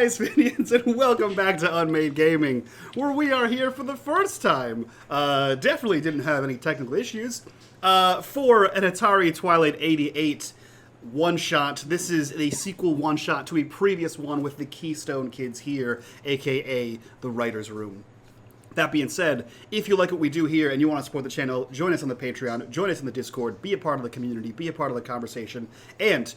Nice Minions, and welcome back to Unmade Gaming, where we are here for the first time. Definitely didn't have any technical issues. For an Atari Twilight 88 one-shot. This is a sequel one-shot to a previous one with the Keystone Kids here, aka the Writer's Room. That being said, if you like what we do here and you want to support the channel, join us on the Patreon, join us in the Discord, be a part of the community, be a part of the conversation, and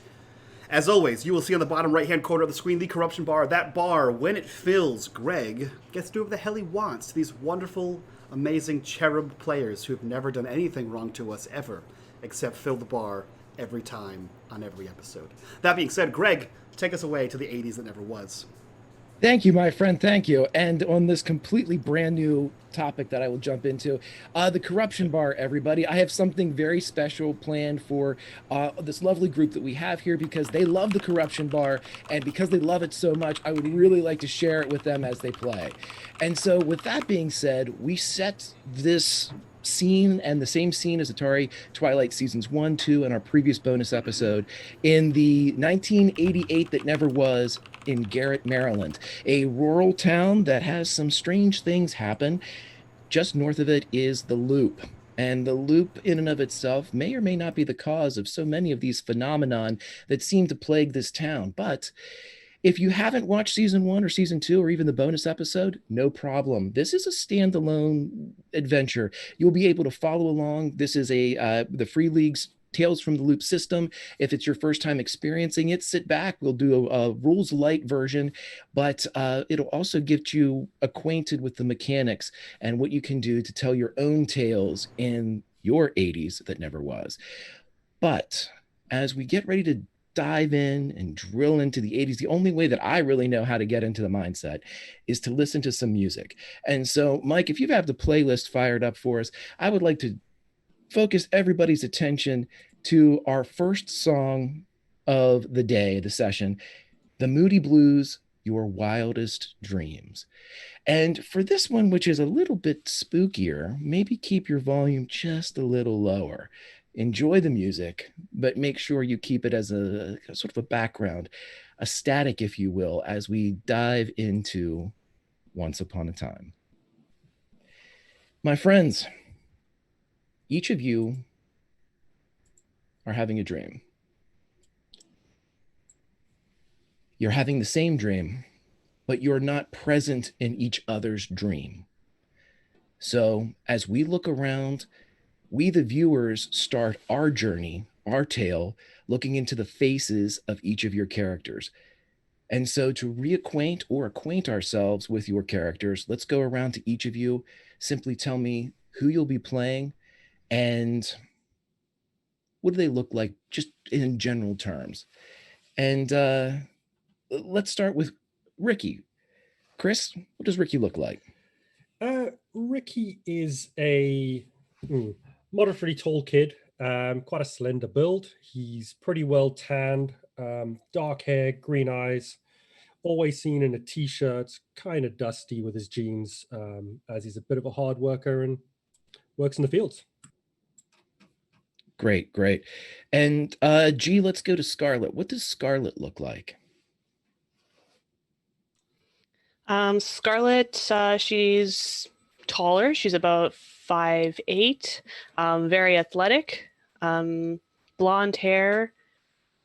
as always, you will see on the bottom right-hand corner of the screen the corruption bar. That bar, when it fills, Greg gets to do whatever the hell he wants to these wonderful, amazing cherub players who have never done anything wrong to us ever, except fill the bar every time on every episode. That being said, Greg, take us away to the 80s that never was. Thank you, my friend. Thank you. And on this completely brand new topic that I will jump into, the corruption bar, everybody. I have something very special planned for this lovely group that we have here because they love the corruption bar. And because they love it so much, I would really like to share it with them as they play. And so with that being said, we set this scene and the same scene as Atari Twilight seasons 1, 2, and our previous bonus episode in the 1988 that never was in Garrett, Maryland, a rural town that has some strange things happen. Just north of it is the Loop. And the Loop in and of itself may or may not be the cause of so many of these phenomenon that seem to plague this town. But if you haven't watched season 1 or season 2 or even the bonus episode, no problem. This is a standalone adventure. You'll be able to follow along. This is the Free League's Tales from the Loop system. If it's your first time experiencing it, sit back. We'll do a rules light version, but it'll also get you acquainted with the mechanics and what you can do to tell your own tales in your 80s that never was. But as we get ready to dive in and drill into the 80s, the only way that I really know how to get into the mindset is to listen to some music. And so, Mike, if you have the playlist fired up for us, I would like to focus everybody's attention to our first song of the day, the session, The Moody Blues, Your Wildest Dreams. And for this one, which is a little bit spookier, maybe keep your volume just a little lower. Enjoy the music, but make sure you keep it as a sort of a background, a static, if you will, as we dive into Once Upon a Time. My friends, each of you are having a dream. You're having the same dream, but you're not present in each other's dream. So as we look around, we, the viewers, start our journey, our tale, looking into the faces of each of your characters. And so to reacquaint or acquaint ourselves with your characters, let's go around to each of you. Simply tell me who you'll be playing and what do they look like just in general terms. And let's start with Ricky. Chris, what does Ricky look like? Ricky is a moderately tall kid, quite a slender build. He's pretty well tanned, dark hair, green eyes, always seen in a t-shirt, kind of dusty with his jeans, as he's a bit of a hard worker and works in the fields. Great, great. And G, let's go to Scarlett. What does Scarlett look like? Scarlett, she's taller. She's about 5'8", very athletic, blonde hair,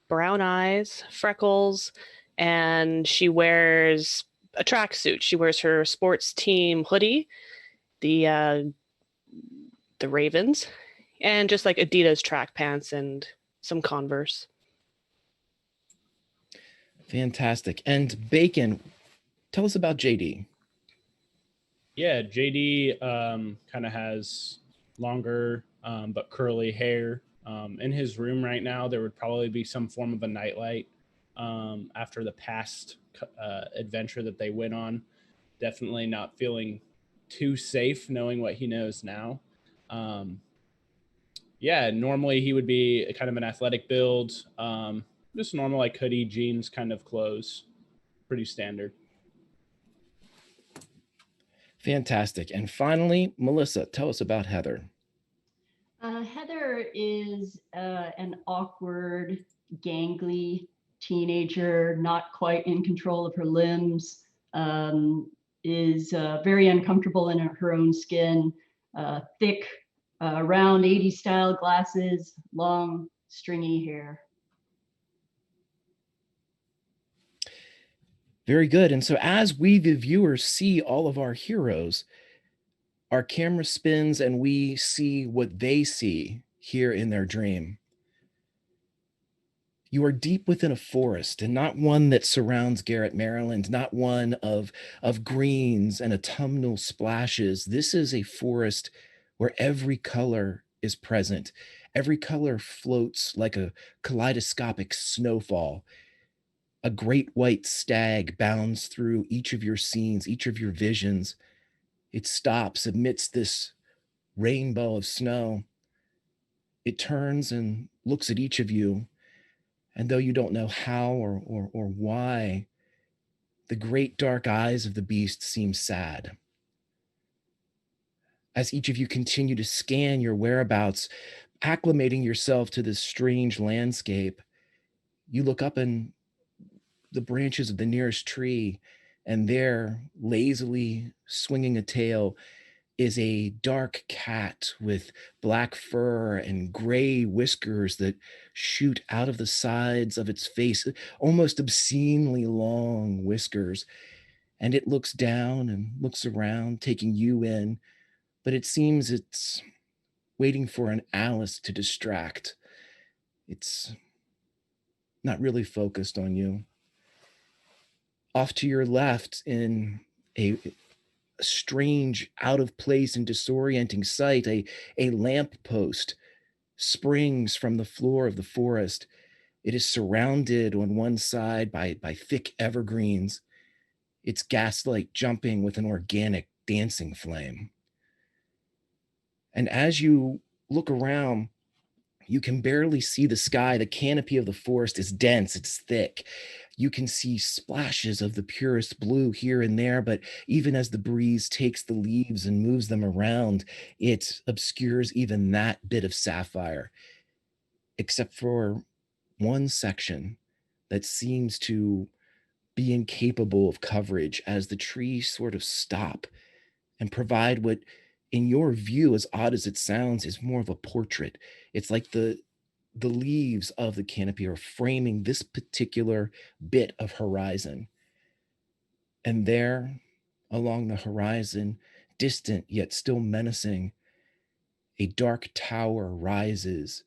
brown eyes, freckles, and she wears a tracksuit. She wears her sports team hoodie, the Ravens, and just like Adidas track pants and some Converse. Fantastic. And Bacon, tell us about JD. Yeah, JD kind of has longer but curly hair. In his room right now, there would probably be some form of a nightlight after the past adventure that they went on. Definitely not feeling too safe knowing what he knows now. Yeah, normally he would be kind of an athletic build, just normal like hoodie, jeans kind of clothes, pretty standard. Fantastic. And finally, Melissa, tell us about Heather. Heather is an awkward, gangly teenager, not quite in control of her limbs, is very uncomfortable in her own skin, thick, round 80s style glasses, long, stringy hair. Very good. And so as we, the viewers, see all of our heroes, our camera spins and we see what they see here in their dream. You are deep within a forest, and not one that surrounds Garrett, Maryland, not one of greens and autumnal splashes. This is a forest where every color is present. Every color floats like a kaleidoscopic snowfall. A great white stag bounds through each of your scenes, each of your visions. It stops amidst this rainbow of snow. It turns and looks at each of you. And though you don't know how or why, the great dark eyes of the beast seem sad. As each of you continue to scan your whereabouts, acclimating yourself to this strange landscape, you look up in the branches of the nearest tree, and there, lazily swinging a tail, is a dark cat with black fur and gray whiskers that shoot out of the sides of its face, almost obscenely long whiskers. And it looks down and looks around, taking you in, but it seems it's waiting for an Alice to distract. It's not really focused on you. Off to your left, in a strange, out of place and disorienting sight, a lamp post springs from the floor of the forest. It is surrounded on one side by thick evergreens, its gaslight jumping with an organic dancing flame. And as you look around, you can barely see the sky. The canopy of the forest is dense, it's thick. You can see splashes of the purest blue here and there, but even as the breeze takes the leaves and moves them around, it obscures even that bit of sapphire, except for one section that seems to be incapable of coverage as the trees sort of stop and provide what, in your view, as odd as it sounds, is more of a portrait. It's like the leaves of the canopy are framing this particular bit of horizon. And there, along the horizon, distant yet still menacing, a dark tower rises,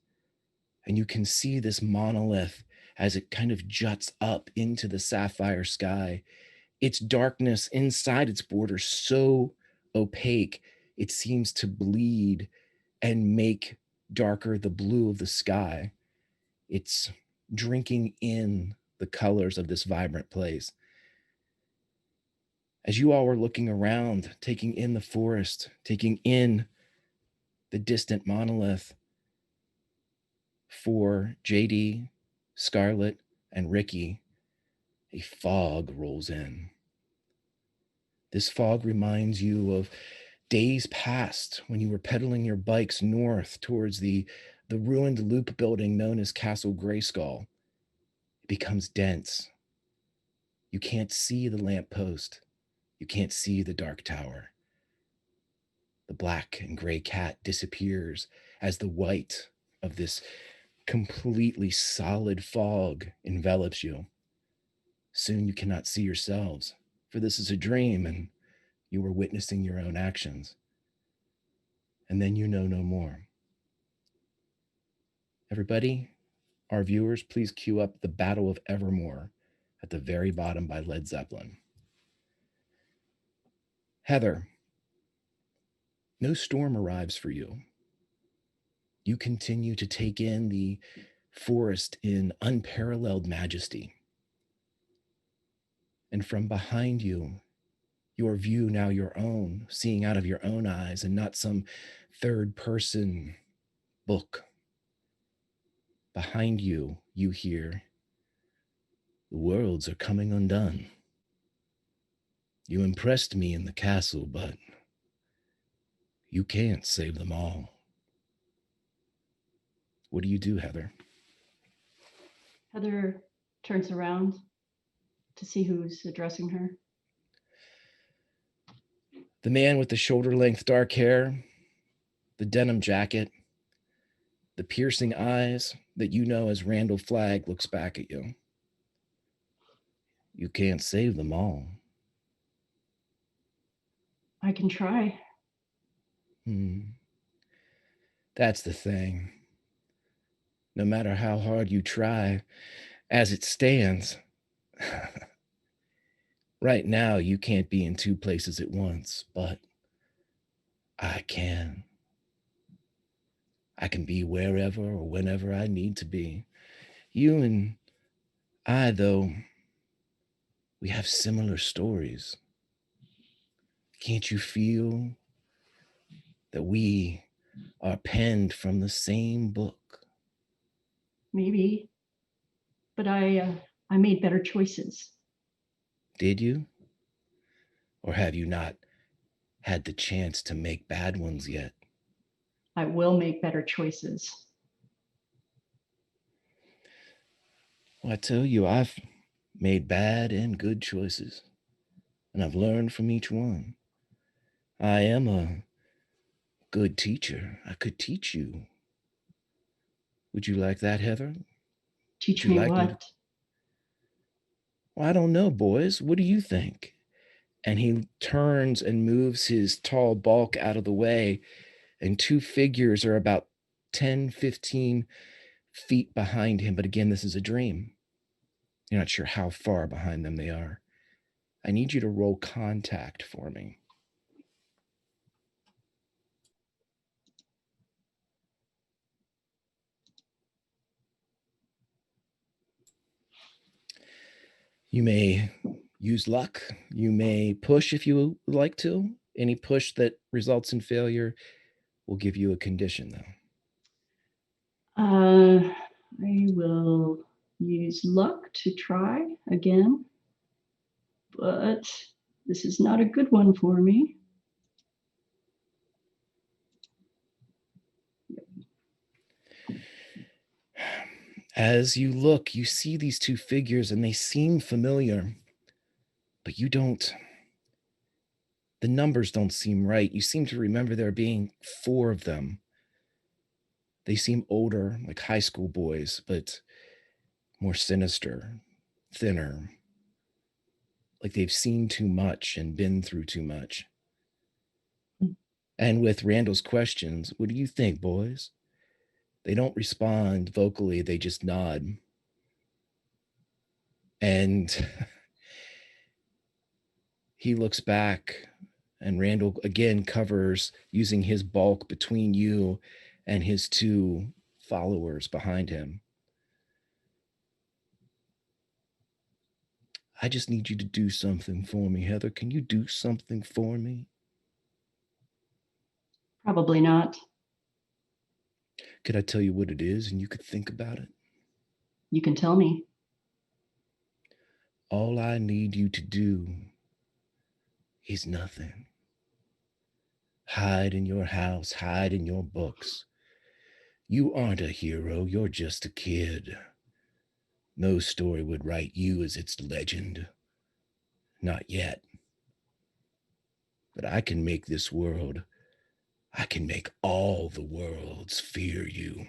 and you can see this monolith as it kind of juts up into the sapphire sky. Its darkness inside its borders so opaque, it seems to bleed and make darker the blue of the sky. It's drinking in the colors of this vibrant place. As you all were looking around, taking in the forest, taking in the distant monolith, for JD, Scarlett, and Ricky, a fog rolls in. This fog reminds you of days past when you were pedaling your bikes north towards the ruined loop building known as Castle Grayskull. It becomes dense. You can't see the lamppost. You can't see the dark tower. The black and gray cat disappears as the white of this completely solid fog envelops you. Soon you cannot see yourselves, for this is a dream and you are witnessing your own actions. And then you know no more. Everybody, our viewers, please cue up the Battle of Evermore at the very bottom by Led Zeppelin. Heather, no storm arrives for you. You continue to take in the forest in unparalleled majesty. And from behind you, your view now your own, seeing out of your own eyes and not some third person book. Behind you, you hear, "The worlds are coming undone. You impressed me in the castle, but you can't save them all." What do you do, Heather? Heather turns around to see who's addressing her. The man with the shoulder-length dark hair, the denim jacket, the piercing eyes that you know as Randall Flagg looks back at you. You can't save them all. I can try. That's the thing. No matter how hard you try, as it stands, right now you can't be in two places at once, but I can. I can be wherever or whenever I need to be. You and I, though, we have similar stories. Can't you feel that we are penned from the same book? Maybe, but I made better choices. Did you? Or have you not had the chance to make bad ones yet? I will make better choices. Well, I tell you, I've made bad and good choices, and I've learned from each one. I am a good teacher. I could teach you. Would you like that, Heather? Teach Would you me like me to- what? Well, I don't know, boys. What do you think? And he turns and moves his tall bulk out of the way, and two figures are about 10, 15 feet behind him. But again, this is a dream. You're not sure how far behind them they are. I need you to roll contact for me. You may use luck. You may push if you would like to. Any push that results in failure will give you a condition, though. I will use luck to try again, but this is not a good one for me. As you look, you see these two figures and they seem familiar, but you don't. The numbers don't seem right. You seem to remember there being 4 of them. They seem older, like high school boys, but more sinister, thinner, like they've seen too much and been through too much. And with Randall's questions, what do you think, boys? They don't respond vocally, they just nod. And he looks back, and Randall again covers using his bulk between you and his 2 followers behind him. I just need you to do something for me, Heather. Can you do something for me? Probably not. Could I tell you what it is and you could think about it? You can tell me. All I need you to do is nothing. Hide in your house, hide in your books. You aren't a hero, you're just a kid. No story would write you as its legend. Not yet. But I can make this world, I can make all the worlds fear you.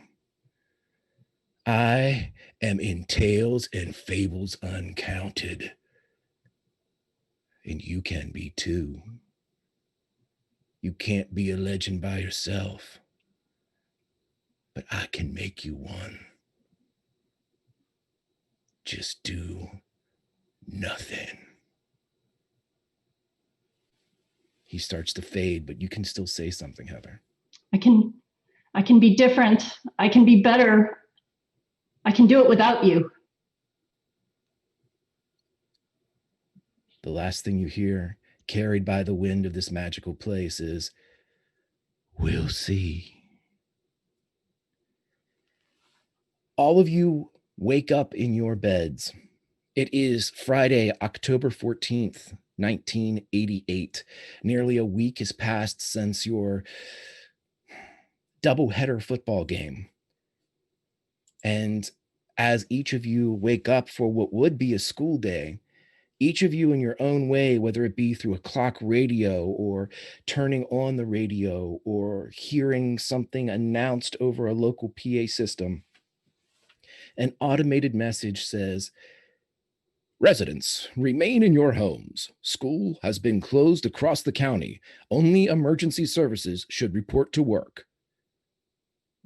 I am in tales and fables uncounted. And you can be too. You can't be a legend by yourself, but I can make you one. Just do nothing. He starts to fade, but you can still say something, Heather. I can be different. I can be better. I can do it without you. The last thing you hear, carried by the wind of this magical place, is, "We'll see." All of you wake up in your beds. It is Friday, October 14th, 1988. Nearly a week has passed since your doubleheader football game. And as each of you wake up for what would be a school day, each of you in your own way, whether it be through a clock radio or turning on the radio or hearing something announced over a local PA system, an automated message says, "Residents, remain in your homes. School has been closed across the county. Only emergency services should report to work.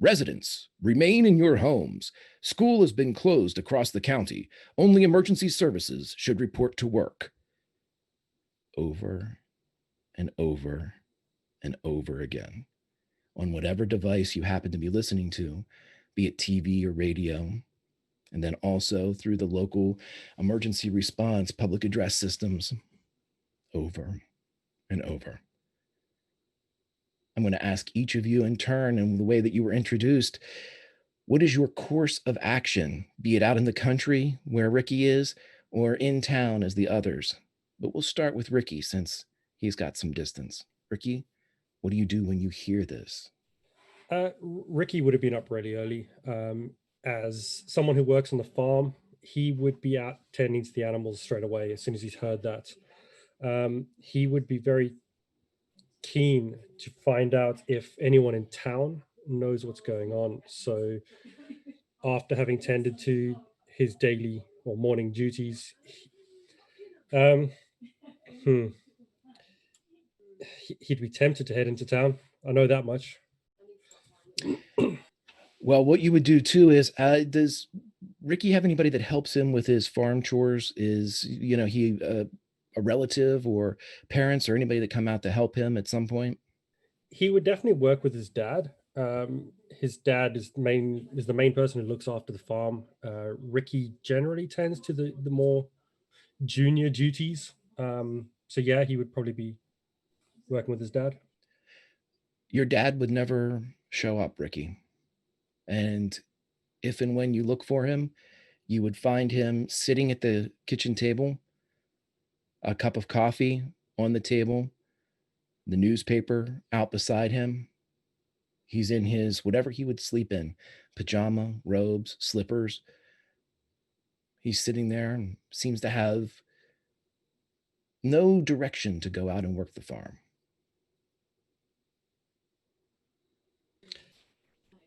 Residents, remain in your homes. School has been closed across the county. Only emergency services should report to work." Over and over and over again on whatever device you happen to be listening to, be it TV or radio, and then also through the local emergency response public address systems, over and over. I'm going to ask each of you in turn, and the way that you were introduced, what is your course of action, be it out in the country where Ricky is, or in town as the others? But we'll start with Ricky since he's got some distance. Ricky, what do you do when you hear this? Ricky would have been up really early. As someone who works on the farm, he would be out tending to the animals straight away as soon as he's heard that. He would be very keen to find out if anyone in town knows what's going on. So after having tended to his daily or morning duties, he'd be tempted to head into town. I know that much. Well, what you would do too is, does Ricky have anybody that helps him with his farm chores? Is, he a relative or parents or anybody that come out to help him at some point? He would definitely work with his dad. His dad is the main person who looks after the farm. Ricky generally tends to the more junior duties. So yeah, he would probably be working with his dad. Your dad would never show up, Ricky. And if and when you look for him, you would find him sitting at the kitchen table, a cup of coffee on the table, the newspaper out beside him. He's in his whatever he would sleep in, pajama, robes, slippers. He's sitting there and seems to have no direction to go out and work the farm.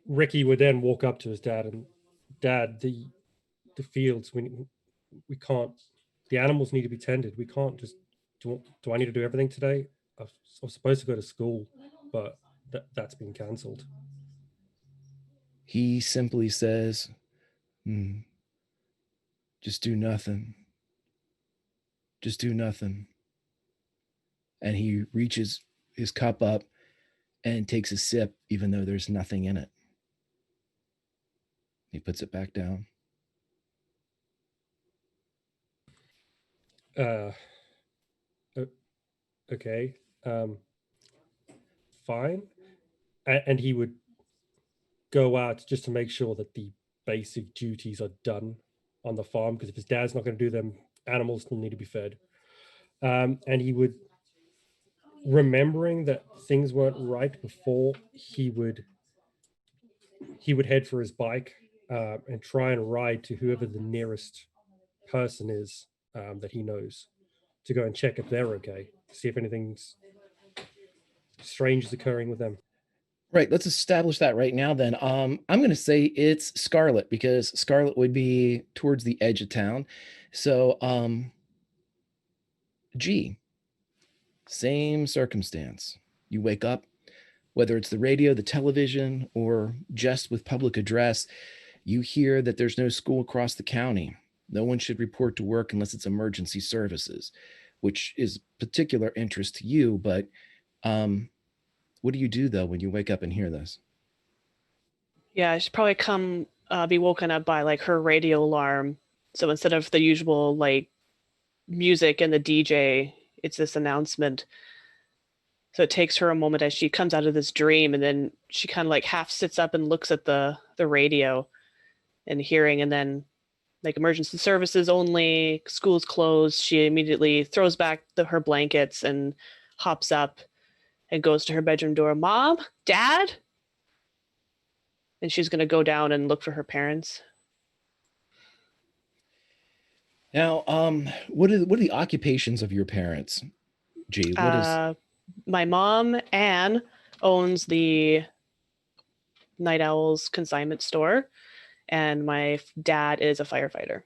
Ricky would then walk up to his dad and, "Dad, the fields, we can't, the animals need to be tended. We can't just, do I need to do everything today? I was supposed to go to school, but that's been cancelled." He simply says, "Just do nothing. Just do nothing." And he reaches his cup up and takes a sip, even though there's nothing in it. He puts it back down. Okay. Fine. And he would go out just to make sure that the basic duties are done on the farm, because if his dad's not going to do them, animals still need to be fed. And he would, remembering that things weren't right before, he would head for his bike and try and ride to whoever the nearest person is that he knows, to go and check if they're okay, see if anything's strange is occurring with them. Right, let's establish that right now then. I'm going to say it's Scarlet, because Scarlet would be towards the edge of town. So, G, same circumstance. You wake up, whether it's the radio, the television, or just with public address, you hear that there's no school across the county. No one should report to work unless it's emergency services, which is particular interest to you. But what do you do though when you wake up and hear this? Yeah, I should probably be woken up by like her radio alarm. So instead of the usual like music and the DJ, it's this announcement. So it takes her a moment as she comes out of this dream, and then she kind of like half sits up and looks at the radio and hearing, and then like emergency services only, school's closed. She immediately throws back her blankets and hops up and goes to her bedroom door. "Mom, Dad?" And she's going to go down and look for her parents. Now, what are the occupations of your parents? G, what is My mom, Anne, owns the Night Owls consignment store, and my dad is a firefighter.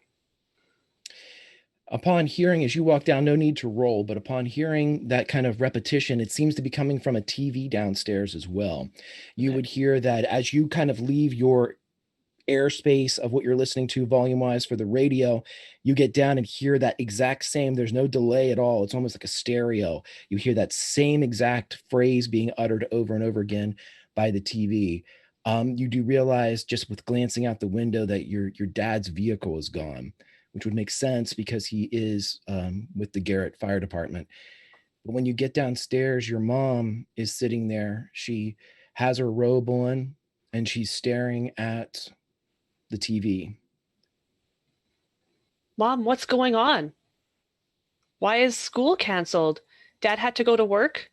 upon hearing as you walk down, no need to roll, but upon hearing that kind of repetition, it seems to be coming from a TV downstairs as well. You Okay. would hear that as you kind of leave your airspace of what you're listening to volume wise for the radio, you get down and hear that exact same, there's no delay at all. It's almost like a stereo. You hear that same exact phrase being uttered over and over again by the TV. You do realize just with glancing out the window that your dad's vehicle is gone, which would make sense because he is with the Garrett Fire Department. But when you get downstairs, your mom is sitting there. She has her robe on and she's staring at the TV. Mom, what's going on? Why is school canceled? Dad had to go to work?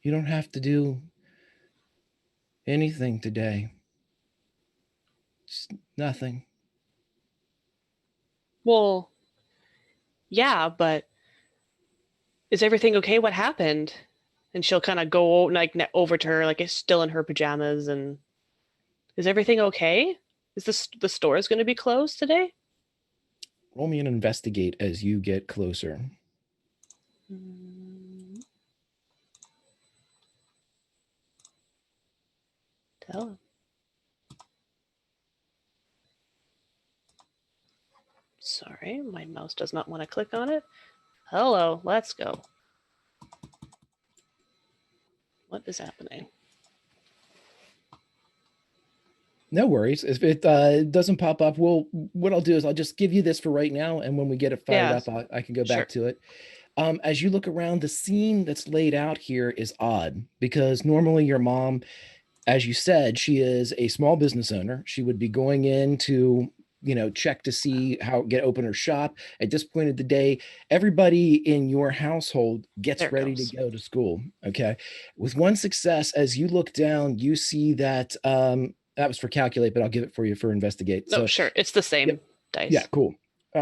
You don't have to do anything today. Just nothing. Well, yeah, but is everything okay? What happened? And she'll kind of go like over to her, like it's still in her pajamas, and is everything okay? Is the store is going to be closed today? Roll me and investigate as you get closer. Tell him. Sorry, my mouse does not want to click on it. Hello, let's go. What is happening? No worries. If it doesn't pop up, what I'll do is I'll just give you this for right now, and when we get it fired Yeah, up, I can go sure. back to it. As you look around, the scene that's laid out here is odd because normally your mom, as you said, she is a small business owner. She would be going in to, check to see how get open her shop. At this point of the day, everybody in your household gets There it ready goes. to go to school. Okay. With one success, as you look down, you see that that was for calculate, but I'll give it for you for investigate. No, So sure. It's the same yep. dice. Yeah, cool.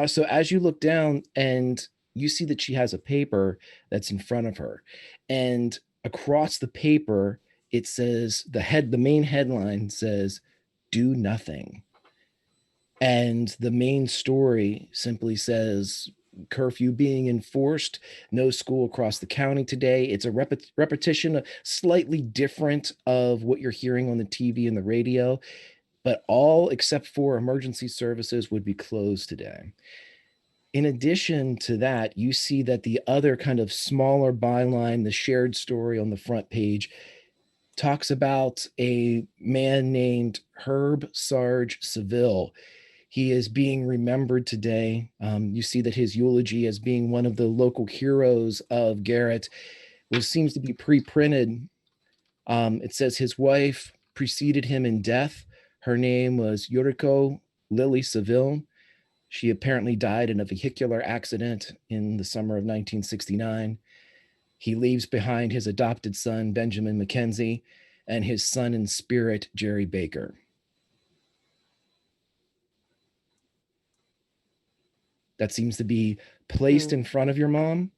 So as you look down and you see that she has a paper that's in front of her, and across the paper, it says the main headline says, "Do nothing." And the main story simply says, curfew being enforced, no school across the county today. It's a repetition, slightly different of what you're hearing on the TV and the radio, but all except for emergency services would be closed today. In addition to that, you see that the other kind of smaller byline, the shared story on the front page, talks about a man named Herb Sarge Seville. He is being remembered today. You see that his eulogy as being one of the local heroes of Garrett seems to be pre-printed. It says his wife preceded him in death. Her name was Yuriko Lily Seville. She apparently died in a vehicular accident in the summer of 1969. He leaves behind his adopted son, Benjamin Mackenzie, and his son in spirit, Jerry Baker. That seems to be placed in front of your mom,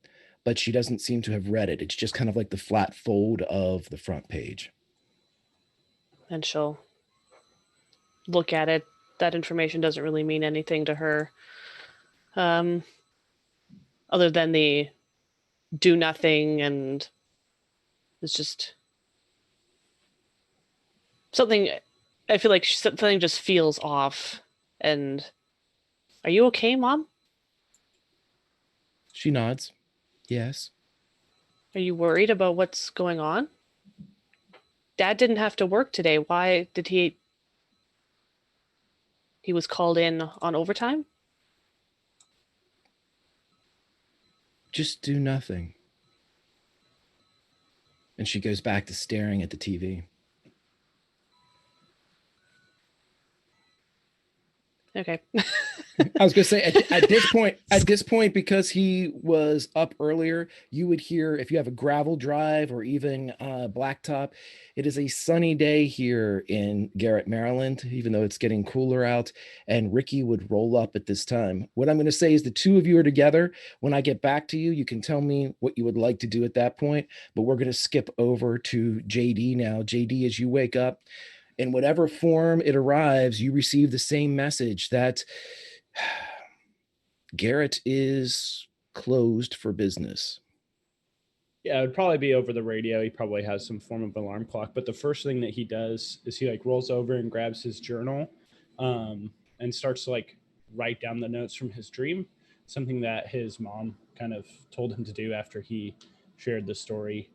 but she doesn't seem to have read it. It's just kind of like the flat fold of the front page. And she'll look at it. That information doesn't really mean anything to her. Other than the do nothing, and it's just something. I feel like something just feels off. And are you okay, Mom? She nods. Yes. Are you worried about what's going on? Dad didn't have to work today. Why did he? He was called in on overtime? Just do nothing. And she goes back to staring at the TV. Okay. I was gonna say at this point, because he was up earlier, you would hear if you have a gravel drive or even blacktop. It is a sunny day here in Garrett, Maryland, even though it's getting cooler out. And Ricky would roll up at this time. What I'm going to say is the two of you are together. When I get back to you, you can tell me what you would like to do at that point. But we're going to skip over to JD now. JD, as you wake up, in whatever form it arrives, you receive the same message that Garrett is closed for business. Yeah, it would probably be over the radio. He probably has some form of alarm clock. But the first thing that he does is he like rolls over and grabs his journal, and starts to like write down the notes from his dream, something that his mom kind of told him to do after he shared the story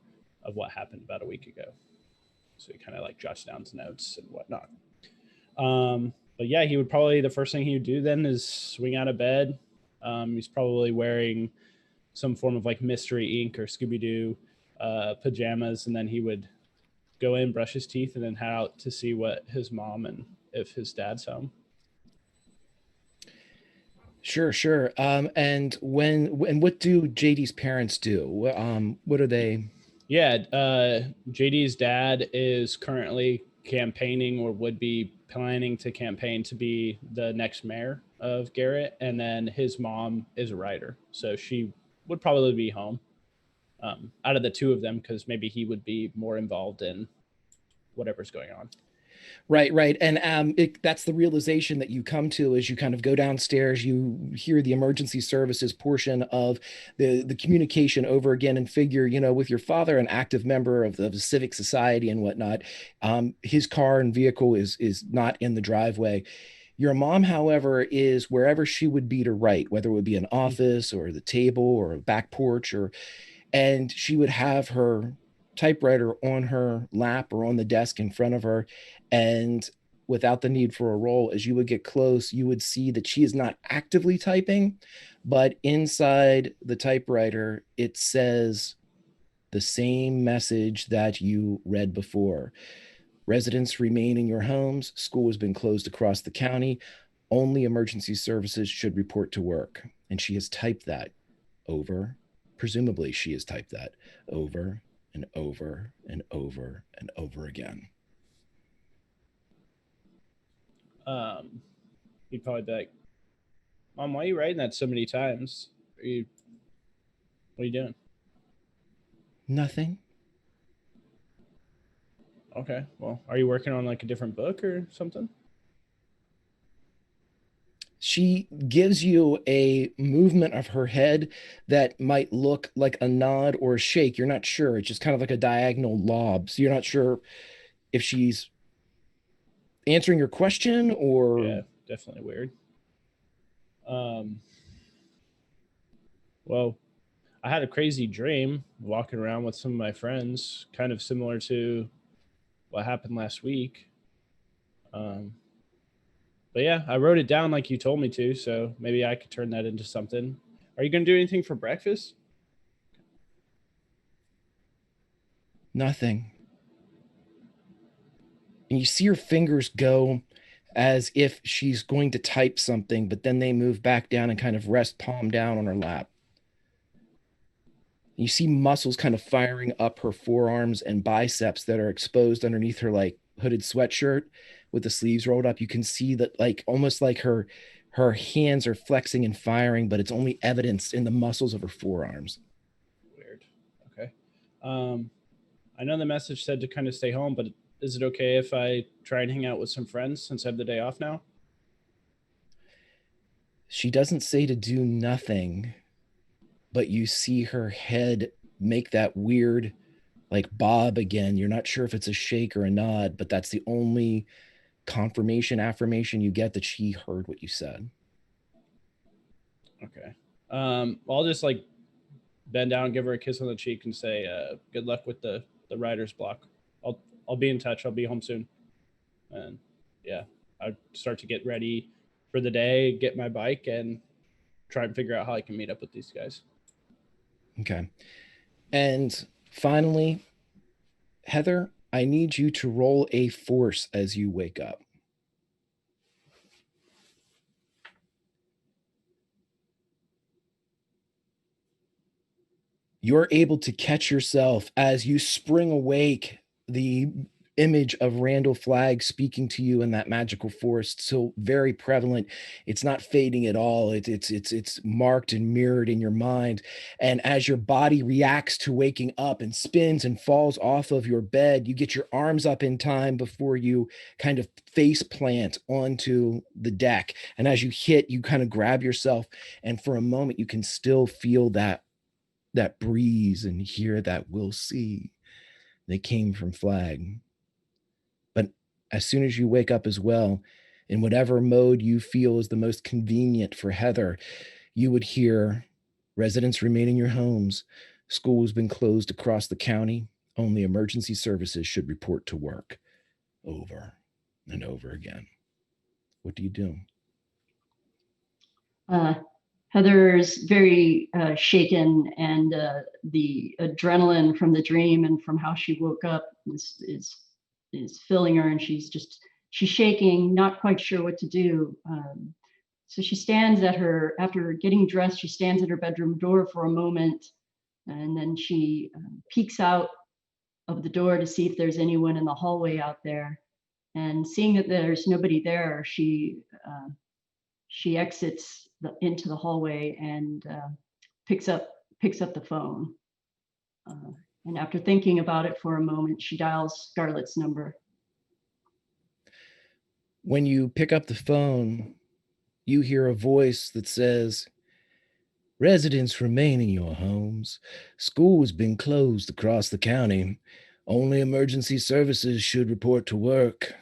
of what happened about a week ago. So he kind of like jots down his notes and whatnot. But yeah, he would probably, the first thing he would do then is swing out of bed. He's probably wearing some form of like Mystery Inc. or Scooby Doo pajamas, and then he would go in, brush his teeth, and then head out to see what his mom and if his dad's home. Sure, sure. And what do JD's parents do? What are they? Yeah, JD's dad is currently campaigning or would be planning to campaign to be the next mayor of Garrett, and then his mom is a writer, so she would probably be home out of the two of them because maybe he would be more involved in whatever's going on. Right, right. And that's the realization that you come to as you kind of go downstairs. You hear the emergency services portion of the communication over again and figure, with your father, an active member of the civic society and whatnot. His car and vehicle is not in the driveway. Your mom, however, is wherever she would be to write, whether it would be an office or the table or a back porch, and she would have her typewriter on her lap or on the desk in front of her. And without the need for a roll, as you would get close, you would see that she is not actively typing, but inside the typewriter, it says the same message that you read before. Residents remain in your homes. School has been closed across the county. Only emergency services should report to work. And she has typed that over. Presumably, she has typed that over and over and over and over again. He'd probably be like, "Mom, why are you writing that so many times? What are you doing?" Nothing. Okay, well, are you working on like a different book or something? She gives you a movement of her head that might look like a nod or a shake. You're not sure. It's just kind of like a diagonal lob. So you're not sure if she's answering your question or. Yeah, definitely weird. Well, I had a crazy dream walking around with some of my friends, kind of similar to what happened last week. But yeah, I wrote it down like you told me to, so maybe I could turn that into something. Are you going to do anything for breakfast? Nothing. And you see her fingers go as if she's going to type something, but then they move back down and kind of rest palm down on her lap. You see muscles kind of firing up her forearms and biceps that are exposed underneath her like hooded sweatshirt with the sleeves rolled up. You can see that like almost like her hands are flexing and firing, but it's only evidenced in the muscles of her forearms. Weird. Okay. I know the message said to kind of stay home, but is it okay if I try and hang out with some friends since I have the day off now? She doesn't say to do nothing, but you see her head make that weird like bob again. You're not sure if it's a shake or a nod, but that's the only affirmation you get that she heard what you said. Okay. I'll just like bend down, give her a kiss on the cheek, and say, "Good luck with the writer's block. I'll be in touch. I'll be home soon." And yeah, I start to get ready for the day, get my bike, and try and figure out how I can meet up with these guys. Okay. And finally, Heather, I need you to roll a force as you wake up. You're able to catch yourself as you spring awake, the image of Randall Flagg speaking to you in that magical forest, so very prevalent. It's not fading at all. It's marked and mirrored in your mind. And as your body reacts to waking up and spins and falls off of your bed, you get your arms up in time before you kind of face plant onto the deck. And as you hit, you kind of grab yourself, and for a moment you can still feel that breeze and hear that "we'll see." They came from Flag. But as soon as you wake up as well, in whatever mode you feel is the most convenient for Heather, you would hear, "Residents remain in your homes. School has been closed across the county. Only emergency services should report to work." Over and over again. What do you do? Heather's very shaken, and the adrenaline from the dream and from how she woke up is filling her, and she's shaking, not quite sure what to do. So she stands after getting dressed, she stands at her bedroom door for a moment, and then she peeks out of the door to see if there's anyone in the hallway out there. And seeing that there's nobody there, she exits into the hallway and picks up the phone. And after thinking about it for a moment, she dials Scarlett's number. When you pick up the phone, you hear a voice that says, "Residents remain in your homes. School has been closed across the county. Only emergency services should report to work.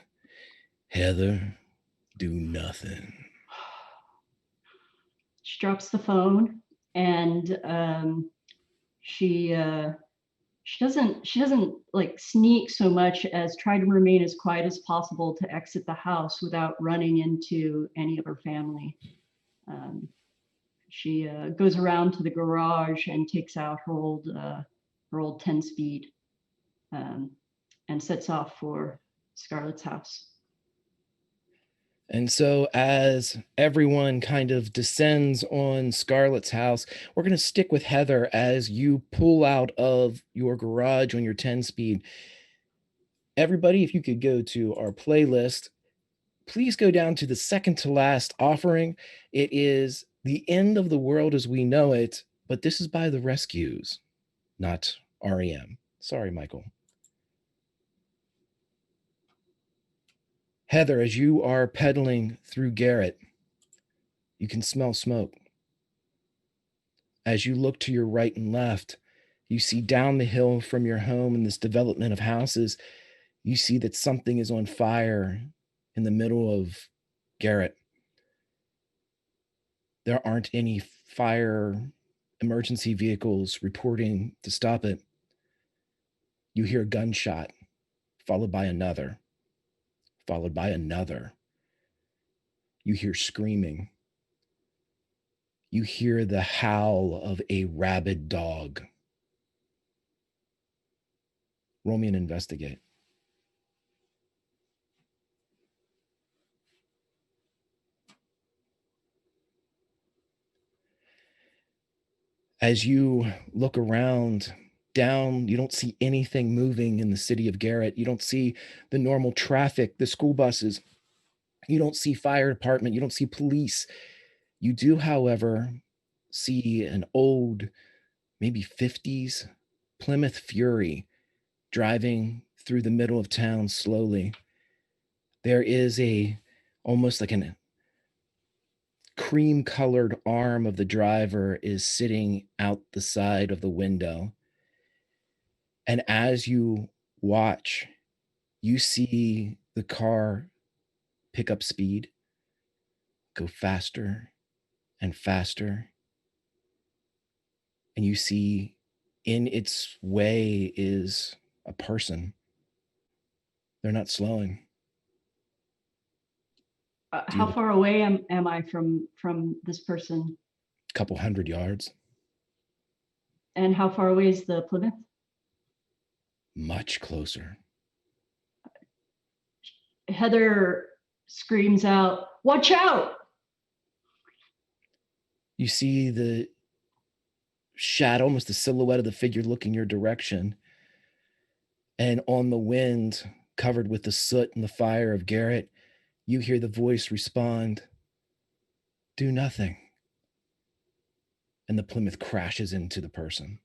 Heather, do nothing." She drops the phone, and she doesn't like sneak so much as try to remain as quiet as possible to exit the house without running into any of her family. She goes around to the garage and takes out her old 10-speed, and sets off for Scarlett's house. And so, as everyone kind of descends on Scarlett's house, we're going to stick with Heather as you pull out of your garage on your 10-speed. Everybody, if you could go to our playlist, please go down to the second to last offering. It is "The End of the World as We Know It," but this is by The Rescues, not REM. Sorry, Michael. Heather, as you are pedaling through Garrett, you can smell smoke. As you look to your right and left, you see down the hill from your home in this development of houses, you see that something is on fire in the middle of Garrett. There aren't any fire emergency vehicles reporting to stop it. You hear a gunshot, followed by another, followed by another. You hear screaming. You hear the howl of a rabid dog. Roll me an investigate. As you look around, down, you don't see anything moving in the city of Garrett. You don't see the normal traffic, the school buses. You don't see fire department. You don't see police. You do, however, see an old, maybe 50s Plymouth Fury driving through the middle of town slowly. There is almost like an cream-colored arm of the driver is sitting out the side of the window. And as you watch, you see the car pick up speed, go faster and faster. And you see in its way is a person. They're not slowing. How far away am I from this person? A couple 100 yards. And how far away is the Plymouth? Much closer. Heather screams out, "Watch out!" You see the shadow, almost the silhouette of the figure looking your direction. And on the wind, covered with the soot and the fire of Garrett, you hear the voice respond, "Do nothing." And the Plymouth crashes into the person,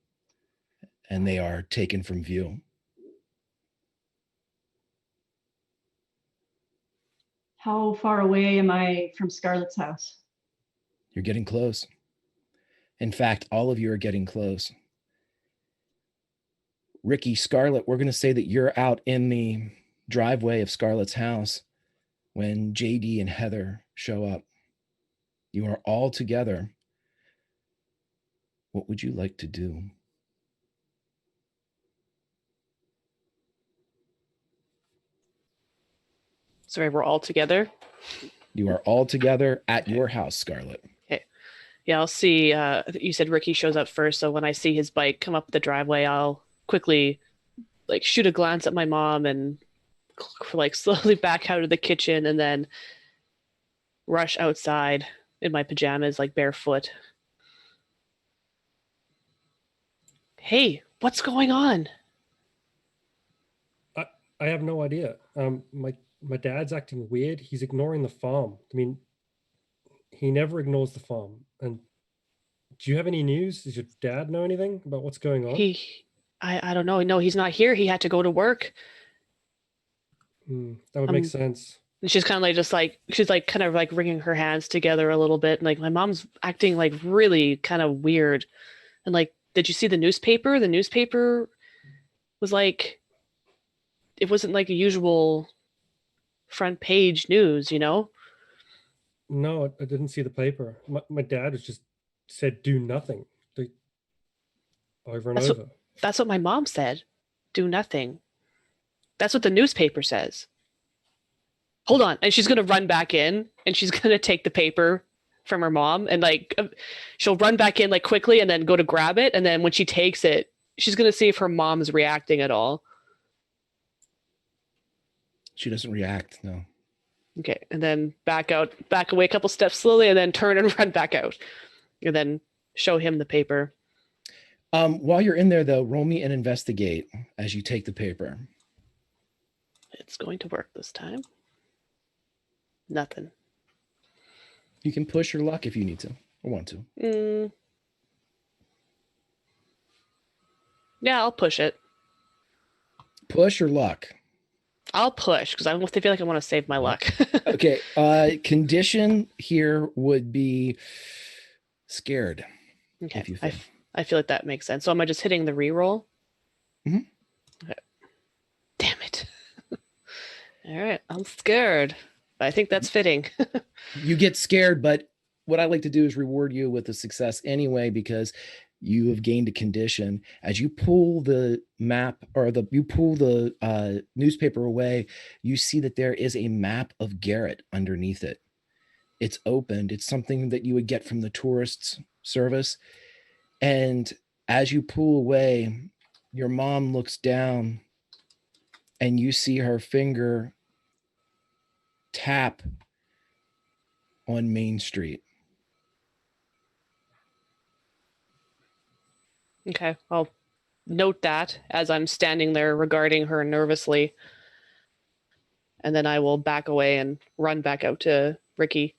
and they are taken from view. How far away am I from Scarlett's house? You're getting close. In fact, all of you are getting close. Ricky, Scarlett, we're going to say that you're out in the driveway of Scarlett's house when JD and Heather show up. You are all together. What would you like to do? Sorry, we're all together. You are all together at your house, Scarlett. Yeah, I'll see. You said Ricky shows up first, so when I see his bike come up the driveway, I'll quickly like shoot a glance at my mom and like slowly back out of the kitchen and then rush outside in my pajamas, like barefoot. Hey, what's going on? I have no idea. My dad's acting weird. He's ignoring the farm. I mean, he never ignores the farm. And do you have any news? Does your dad know anything about what's going on? I don't know. No, he's not here. He had to go to work. That would make sense. And she's kind of like, just like, she's like kind of like wringing her hands together a little bit. And like, my mom's acting like really kind of weird. And like, did you see the newspaper? The newspaper was like, it wasn't like a usual front page news, you know? No, I didn't see the paper. My dad has just said, do nothing. Over and over. That's what my mom said. Do nothing. That's what the newspaper says. Hold on. And she's going to run back in and she's going to take the paper from her mom and like, she'll run back in like quickly and then go to grab it. And then when she takes it, she's going to see if her mom's reacting at all. She doesn't react, no. Okay. And then back away a couple steps slowly and then turn and run back out. And then show him the paper. While you're in there, though, roll me and investigate as you take the paper. It's going to work this time. Nothing. You can push your luck if you need to or want to. Yeah, I'll push it. Push or luck? I'll push because I feel like I want to save my luck. Okay. Condition here would be scared. Okay. If you fail. I feel like that makes sense. So am I just hitting the reroll? Mm-hmm. Okay. Damn it. All right. I'm scared. I think that's fitting. You get scared, but what I like to do is reward you with a success anyway, because you have gained a condition. As you pull the map or you pull the newspaper away, you see that there is a map of Garrett underneath it. It's opened. It's something that you would get from the tourists service. And as you pull away, your mom looks down and you see her finger tap on Main Street. Okay. I'll note that as I'm standing there regarding her nervously. And then I will back away and run back out to Ricky.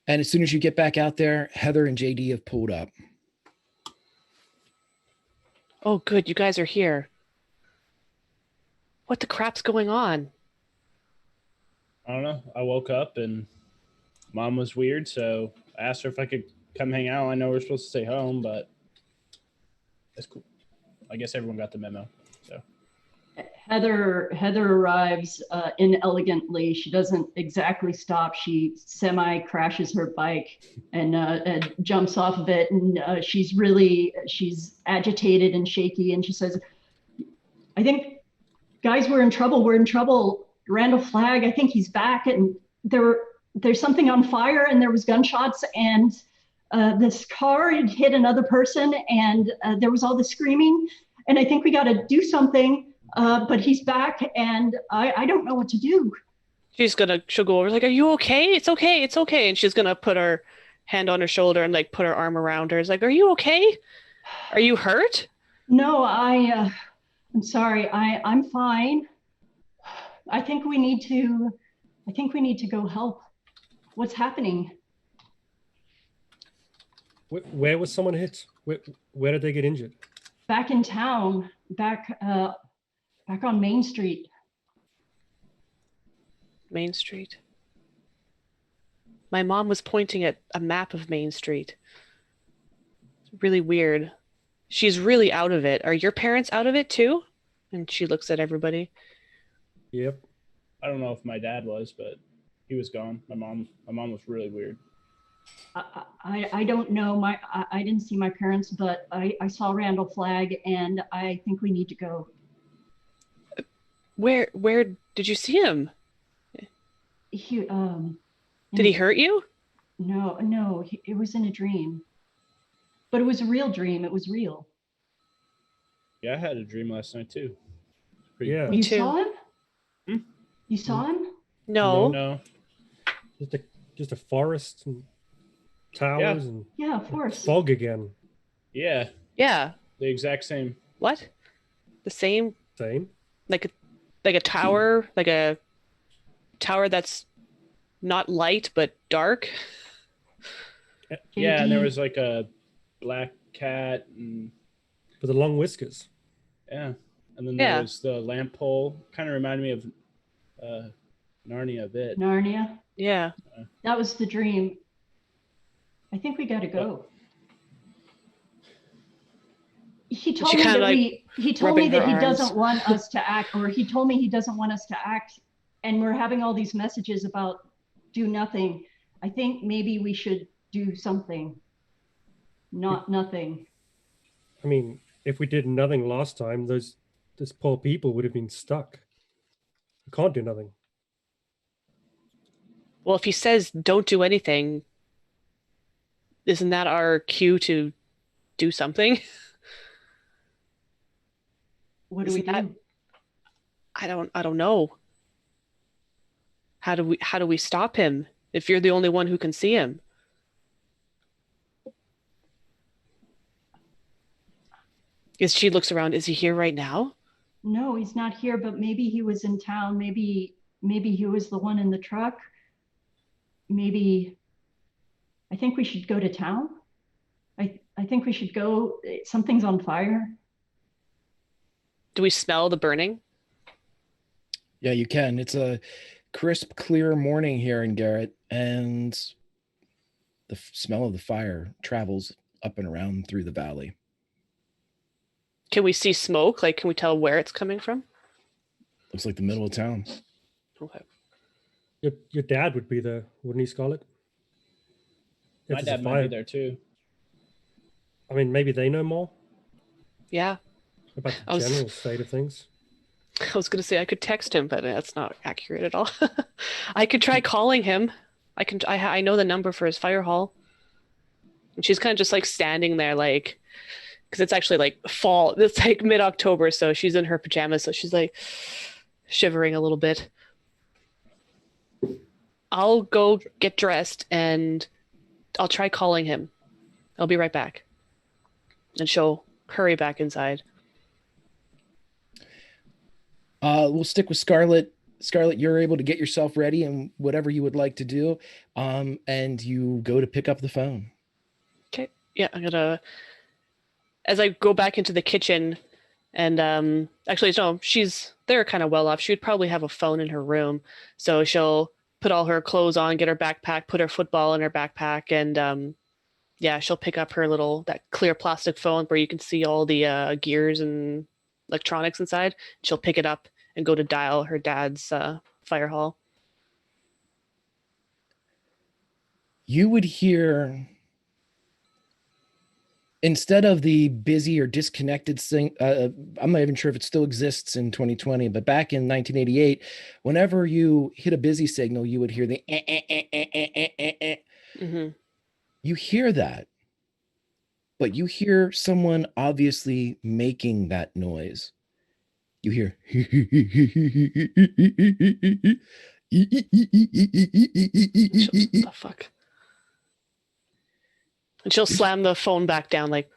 And as soon as you get back out there, Heather and JD have pulled up. Oh, good. You guys are here. What the crap's going on? I don't know. I woke up and Mom was weird, so I asked her if I could come hang out. I know we're supposed to stay home, but that's cool. I guess everyone got the memo. So Heather arrives inelegantly. She doesn't exactly stop. She semi-crashes her bike and jumps off of it. And she's agitated and shaky. And she says, I think, guys, we're in trouble. We're in trouble. Randall Flagg, I think he's back. And there's something on fire and there was gunshots and this car had hit another person and there was all the screaming. And I think we got to do something. But he's back and I don't know what to do. She'll go over like, are you okay? It's okay. It's okay. And she's going to put her hand on her shoulder and like put her arm around her. It's like, are you okay? Are you hurt? No, I'm sorry. I'm fine. I think we need to go help. What's happening? Where was someone hit? Where did they get injured? Back in town, back on Main Street. Main Street. My mom was pointing at a map of Main Street. It's really weird. She's really out of it. Are your parents out of it too? And she looks at everybody. Yep. I don't know if my dad was, but he was gone. My mom was really weird. I don't know. I didn't see my parents, but I saw Randall Flagg, and I think we need to go. Where did you see him? He Did he hurt you? No, it was in a dream. But it was a real dream. It was real. Yeah, I had a dream last night too. Yeah. Me You too. saw him? Hmm? You saw him? No. No. Just a forest and towers and Yeah, of course. fog again. Yeah, Yeah. the exact same. What? The same Same. like a tower, like a tower that's not light but dark. Yeah, and there JD. was like a black cat, and With the long whiskers. yeah, and then Yeah. there was the lamp pole. Kind of reminded me of Narnia a bit. Narnia. Yeah. That was the dream. I think we got to go. He told She me kinda, that like, he told me rubbing her that he arms. doesn't want us to act, or he told me he doesn't want us to act, and we're having all these messages about do nothing. I think maybe we should do something. Not nothing. I mean, if we did nothing last time, those poor people would have been stuck. We can't do nothing. Well, if he says don't do anything, isn't that our cue to do something? What do we Isn't that- do? I don't know. How do we stop him if you're the only one who can see him? She looks around. Is he here right now? No, he's not here, but maybe he was in town. Maybe he was the one in the truck. Maybe I think we should go to town. I think we should go. Something's on fire. Do we smell the burning? Yeah, you can. It's a crisp, clear morning here in Garrett, and the smell of the fire travels up and around through the valley. Can we see smoke? Like, can we tell where it's coming from? Looks like the middle of town. Okay. Your dad would be there, wouldn't he, Scarlett? If My there's a dad might fire. be there too. I mean, maybe they know more Yeah. about I the was- general state of things. I was gonna say I could text him, but that's not accurate at all. I could try calling him. I know the number for his fire hall. And she's kind of just like standing there, like, because it's actually like fall. It's like mid-October, so she's in her pajamas, so she's like shivering a little bit. I'll go get dressed and I'll try calling him. I'll be right back. And she'll hurry back inside. We'll stick with Scarlett. Scarlett, you're able to get yourself ready and whatever you would like to do, and you go to pick up the phone. Okay. Yeah, I'm gonna. As I go back into the kitchen, and actually, no, they're kind of well off. She would probably have a phone in her room, so she'll put all her clothes on, get her backpack, put her football in her backpack, and yeah, she'll pick up her that clear plastic phone where you can see all the gears and electronics inside. She'll pick it up and go to dial her dad's fire hall. You would hear, instead of the busy or disconnected thing, I'm not even sure if it still exists in 2020, but back in 1988, whenever you hit a busy signal, you would hear the Hmm. You hear that, but you hear someone obviously making that noise. You hear The fuck? And she'll slam the phone back down like,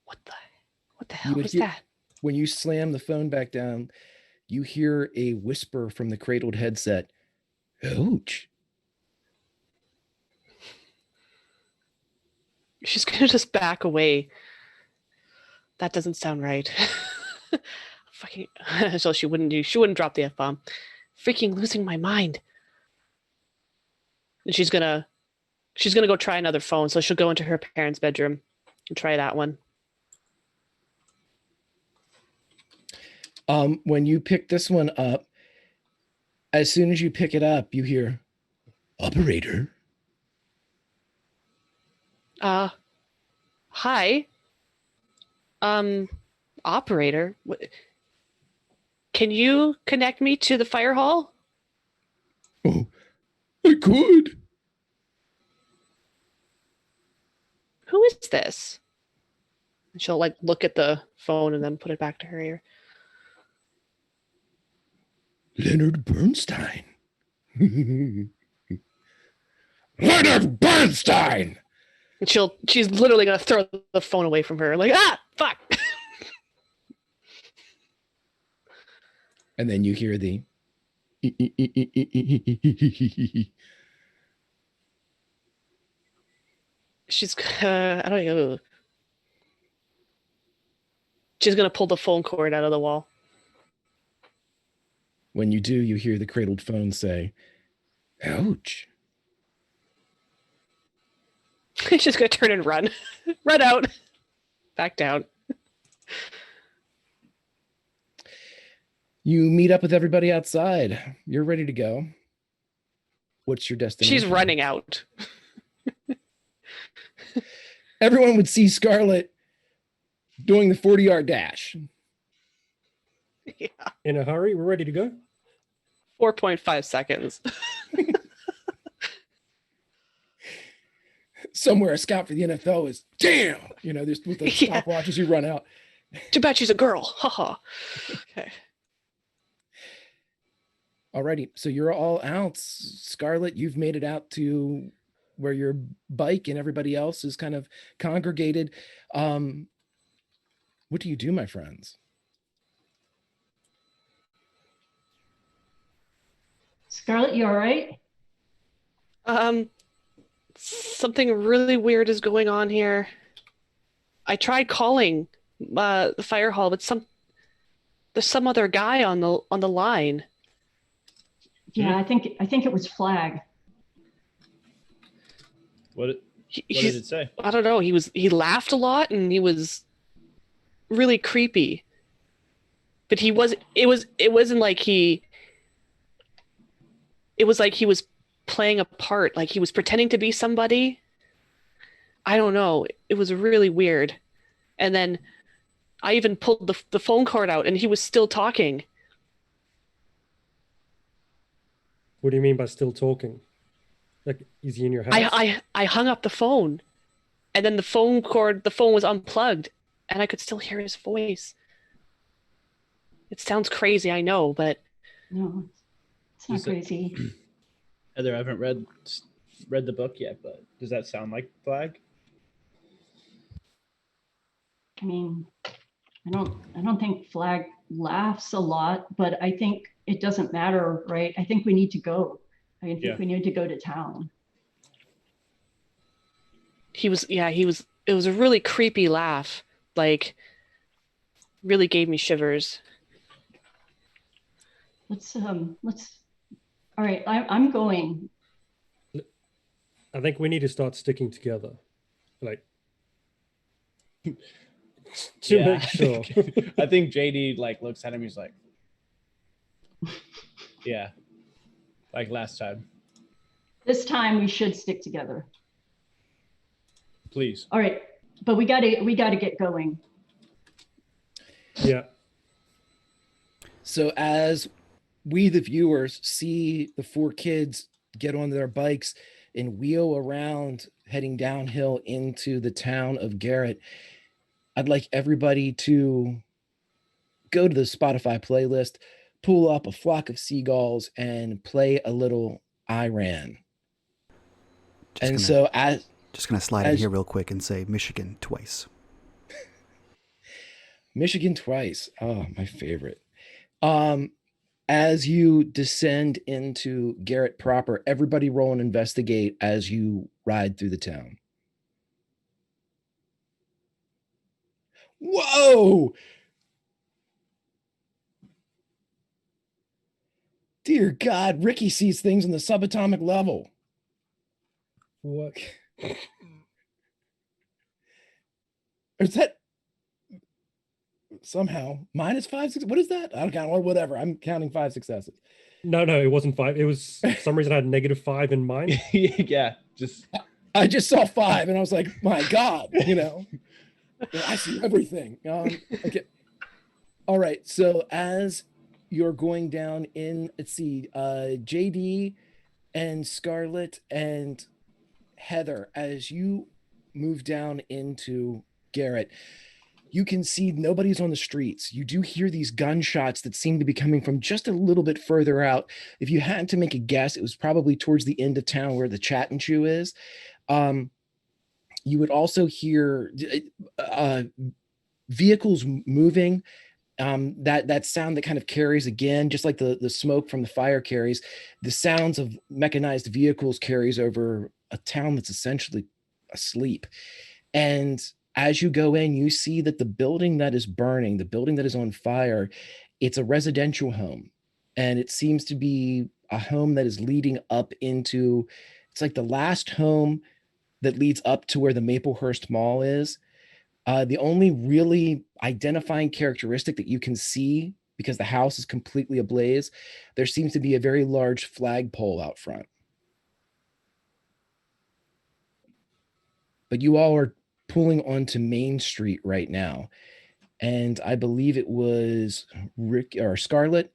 what the hell would was hear- that? When you slam the phone back down, you hear a whisper from the cradled headset. Ouch. She's gonna just back away. That doesn't sound right. Fucking so she wouldn't drop the F-bomb. Freaking losing my mind. And she's gonna go try another phone, so she'll go into her parents' bedroom and try that one. When you pick this one up, as soon as you pick it up, you hear, operator. Hi. Operator. Can you connect me to the fire hall? Oh, I could. Who is this? And she'll like look at the phone and then put it back to her ear. Leonard Bernstein. Leonard Bernstein! And she's literally gonna throw the phone away from her, like, fuck. And then you hear the She's I don't know. She's gonna pull the phone cord out of the wall. When you do, you hear the cradled phone say, ouch. She's gonna turn and run. Run out. Back down. You meet up with everybody outside. You're ready to go. What's your destination? She's running out. Everyone would see Scarlett doing the 40-yard dash. Yeah. In a hurry, we're ready to go. 4.5 seconds. Somewhere a scout for the NFL is, damn! You know, there's with the Yeah. stopwatches, you run out. Too bad she's a girl. Haha. Okay. Alrighty, so you're all out. Scarlett, you've made it out to where your bike and everybody else is kind of congregated. What do you do, my friends? Scarlett, you all right? Something really weird is going on here. I tried calling the fire hall, but there's some other guy on the line. Yeah, I think it was Flag. What did it say? I don't know. He laughed a lot and he was really creepy. But it wasn't like it was like he was playing a part, like he was pretending to be somebody. I don't know. It was really weird. And then I even pulled the phone cord out and he was still talking. What do you mean by still talking? Like, is he in your house? I hung up the phone, and then the phone was unplugged, and I could still hear his voice. It sounds crazy, I know, but No, it's not Is it- crazy. Heather, I haven't read the book yet, but does that sound like Flag? I mean, I don't think Flag laughs a lot, but I think it doesn't matter, right? I think we need to go. I think Yeah. we need to go to town. it was a really creepy laugh, like really gave me shivers. Let's all right, I'm going. I think we need to start sticking together. Like, to make sure. I think JD like looks at him. He's like, yeah, like last time. This time we should stick together. Please. All right, but we gotta get going. Yeah. So as we, the viewers, see the four kids get on their bikes and wheel around, heading downhill into the town of Garrett, I'd like everybody to go to the Spotify playlist, pull up A Flock of Seagulls, and play a little I Ran. So just gonna slide in here real quick and say Michigan twice. Michigan twice. Oh, my favorite. As you descend into Garrett proper, everybody roll and investigate as you ride through the town. Whoa! Dear God, Ricky sees things on the subatomic level. What? Is that somehow -5 6? What is that? I don't count, or whatever. I'm counting 5 successes. No, it wasn't 5. It was, for some reason I had -5 in mine. Yeah, I just saw 5 and I was like, my God, I see everything. Okay. All right. So as you're going down in, let's see, JD and Scarlett and Heather, as you move down into Garrett, you can see nobody's on the streets. You do hear these gunshots that seem to be coming from just a little bit further out. If you had to make a guess, it was probably towards the end of town where the Chat and Chew is. You would also hear vehicles moving. That sound that kind of carries, again, just like the smoke from the fire carries, the sounds of mechanized vehicles carries over a town that's essentially asleep. And as you go in, you see that the building that is burning, the building that is on fire, it's a residential home. And it seems to be a home that is leading up into, it's like the last home that leads up to where the Maplehurst Mall is. The only really identifying characteristic that you can see, because the house is completely ablaze, there seems to be a very large flagpole out front. But you all are pulling onto Main Street right now. And I believe it was Rick or Scarlett.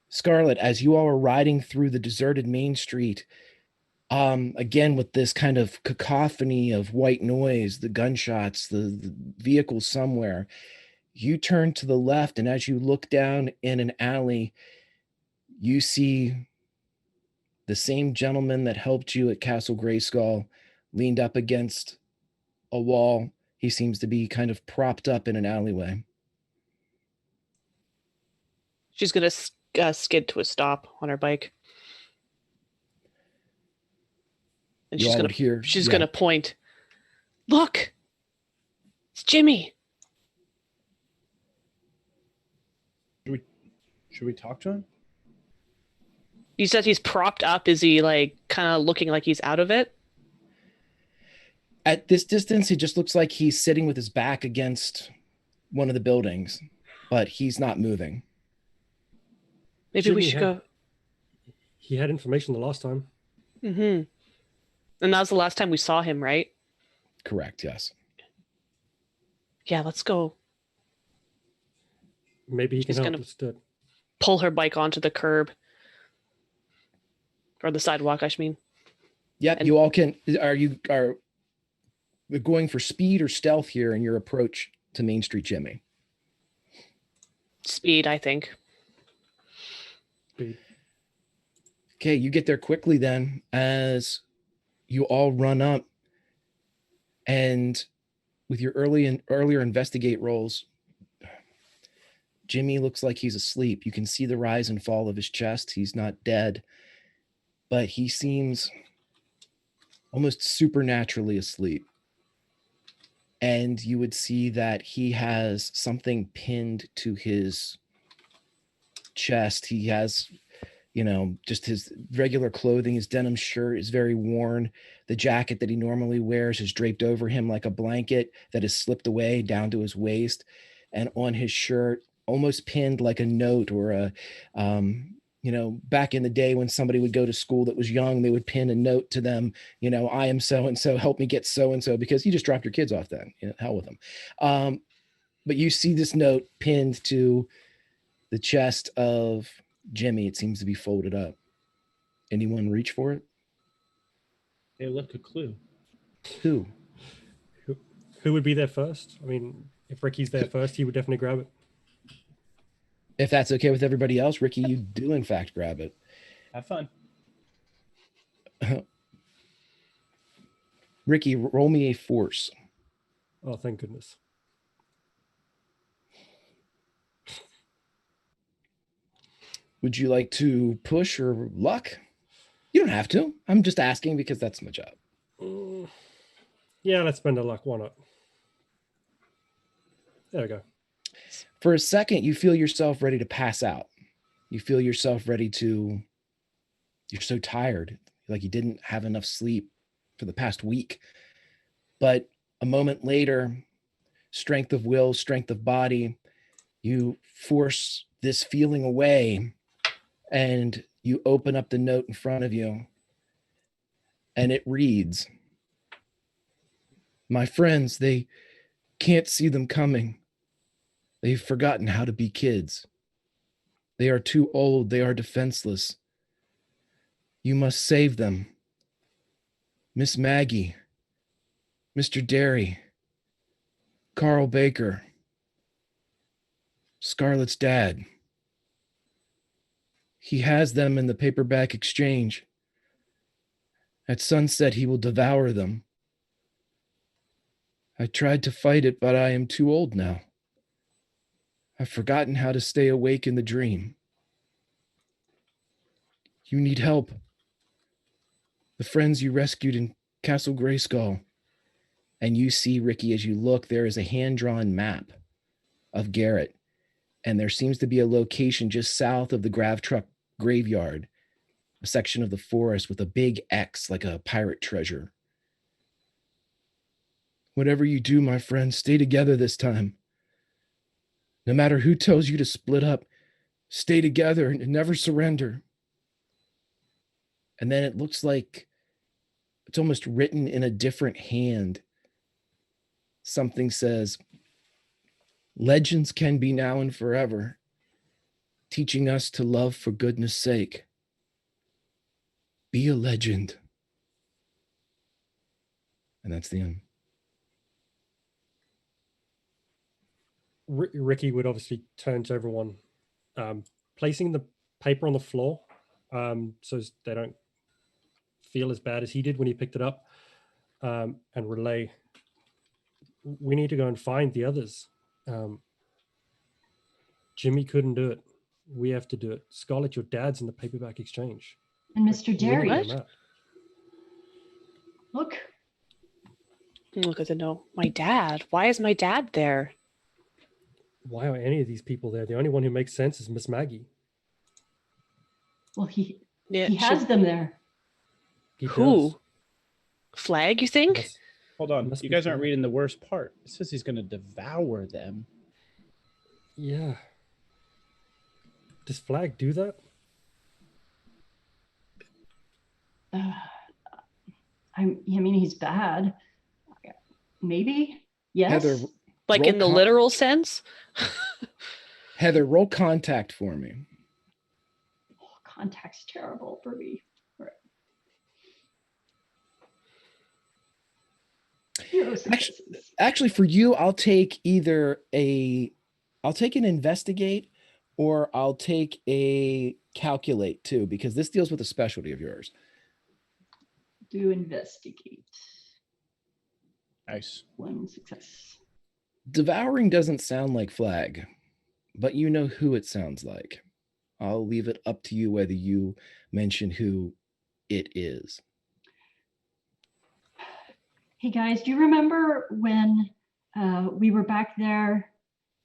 Scarlett, as you all are riding through the deserted Main Street, again, with this kind of cacophony of white noise, the gunshots, the vehicles somewhere, you turn to the left, and as you look down in an alley, you see the same gentleman that helped you at Castle Grayskull leaned up against a wall. He seems to be kind of propped up in an alleyway. She's gonna skid to a stop on her bike. And she's gonna point. Look, it's Jimmy. Should we talk to him? You said he's propped up. Is he like kind of looking like he's out of it? At this distance, it just looks like he's sitting with his back against one of the buildings, but he's not moving. Maybe we should go. He had information the last time. Mm-hmm. And that was the last time we saw him, right? Correct, yes. Yeah, let's go. Maybe he can help us. Pull her bike onto the curb. Or the sidewalk, I mean. Yep, you all can. Are we going for speed or stealth here in your approach to Main Street Jimmy? Speed, I think. Speed. Okay, you get there quickly then, as you all run up, and with your earlier investigate rolls, Jimmy looks like he's asleep. You can see the rise and fall of his chest. He's not dead, but he seems almost supernaturally asleep. And you would see that he has something pinned to his chest. He has, just his regular clothing. His denim shirt is very worn. The jacket that he normally wears is draped over him like a blanket that is slipped away down to his waist. And on his shirt, almost pinned like a note or a, back in the day when somebody would go to school that was young, they would pin a note to them, I am so-and-so, help me get so-and-so, because you just dropped your kids off then, hell with them. But you see this note pinned to the chest of Jimmy. It seems to be folded up. Anyone reach for it? Hey, look, a clue. Who would be there first? I mean, if Ricky's there first, he would definitely grab it. If that's okay with everybody else, Ricky, you do in fact grab it. Have fun. Ricky, roll me a force. Oh, thank goodness. Would you like to push or luck? You don't have to. I'm just asking because that's my job. Yeah, let's spend a luck. Why not? There we go. For a second, you feel yourself ready to pass out. You feel yourself ready to, you're so tired, like you didn't have enough sleep for the past week. But a moment later, strength of will, strength of body, you force this feeling away and you open up the note in front of you. And it reads, "My friends, they can't see them coming. They've forgotten how to be kids. They are too old. They are defenseless. You must save them. Miss Maggie, Mr. Derry, Carl Baker, Scarlett's dad. He has them in the paperback exchange. At sunset, he will devour them. I tried to fight it, but I am too old now. I've forgotten how to stay awake in the dream. You need help. The friends you rescued in Castle Grayskull." And you see, Ricky, as you look, there is a hand-drawn map of Garrett. And there seems to be a location just south of the grav truck graveyard, a section of the forest with a big X like a pirate treasure. "Whatever you do, my friend, stay together this time. No matter who tells you to split up, stay together and never surrender." And then it looks like it's almost written in a different hand. Something says, "Legends can be now and forever, teaching us to love for goodness sake. Be a legend." And that's the end. Ricky would obviously turn to everyone, placing the paper on the floor so they don't feel as bad as he did when he picked it up, and relay, "We need to go and find the others. Jimmy couldn't do it. We have to do it. Scarlett, your dad's in the paperback exchange. And Mr. We need Derry, to What? know that." look, Look at the note. My dad. Why is my dad there? Why are any of these people there? The only one who makes sense is Miss Maggie. well, he Yeah, has should- them there. He who? does. Flag, you think? Must- Hold on. Must You be guys aren't fair. reading the worst part. It says he's going to devour them. Yeah. Does Flag do that? I mean, he's bad. Maybe. Yes. Heather, Like roll in the con- literal sense? Heather, roll contact for me. Contact's terrible for me. Right. Zero successes. Actually, for you, I'll take an investigate or I'll take a calculate too, because this deals with a specialty of yours. Do investigate. Nice. One success. Devouring doesn't sound like Flag, but you know who it sounds like. I'll leave it up to you whether you mention who it is. Hey guys, do you remember when we were back there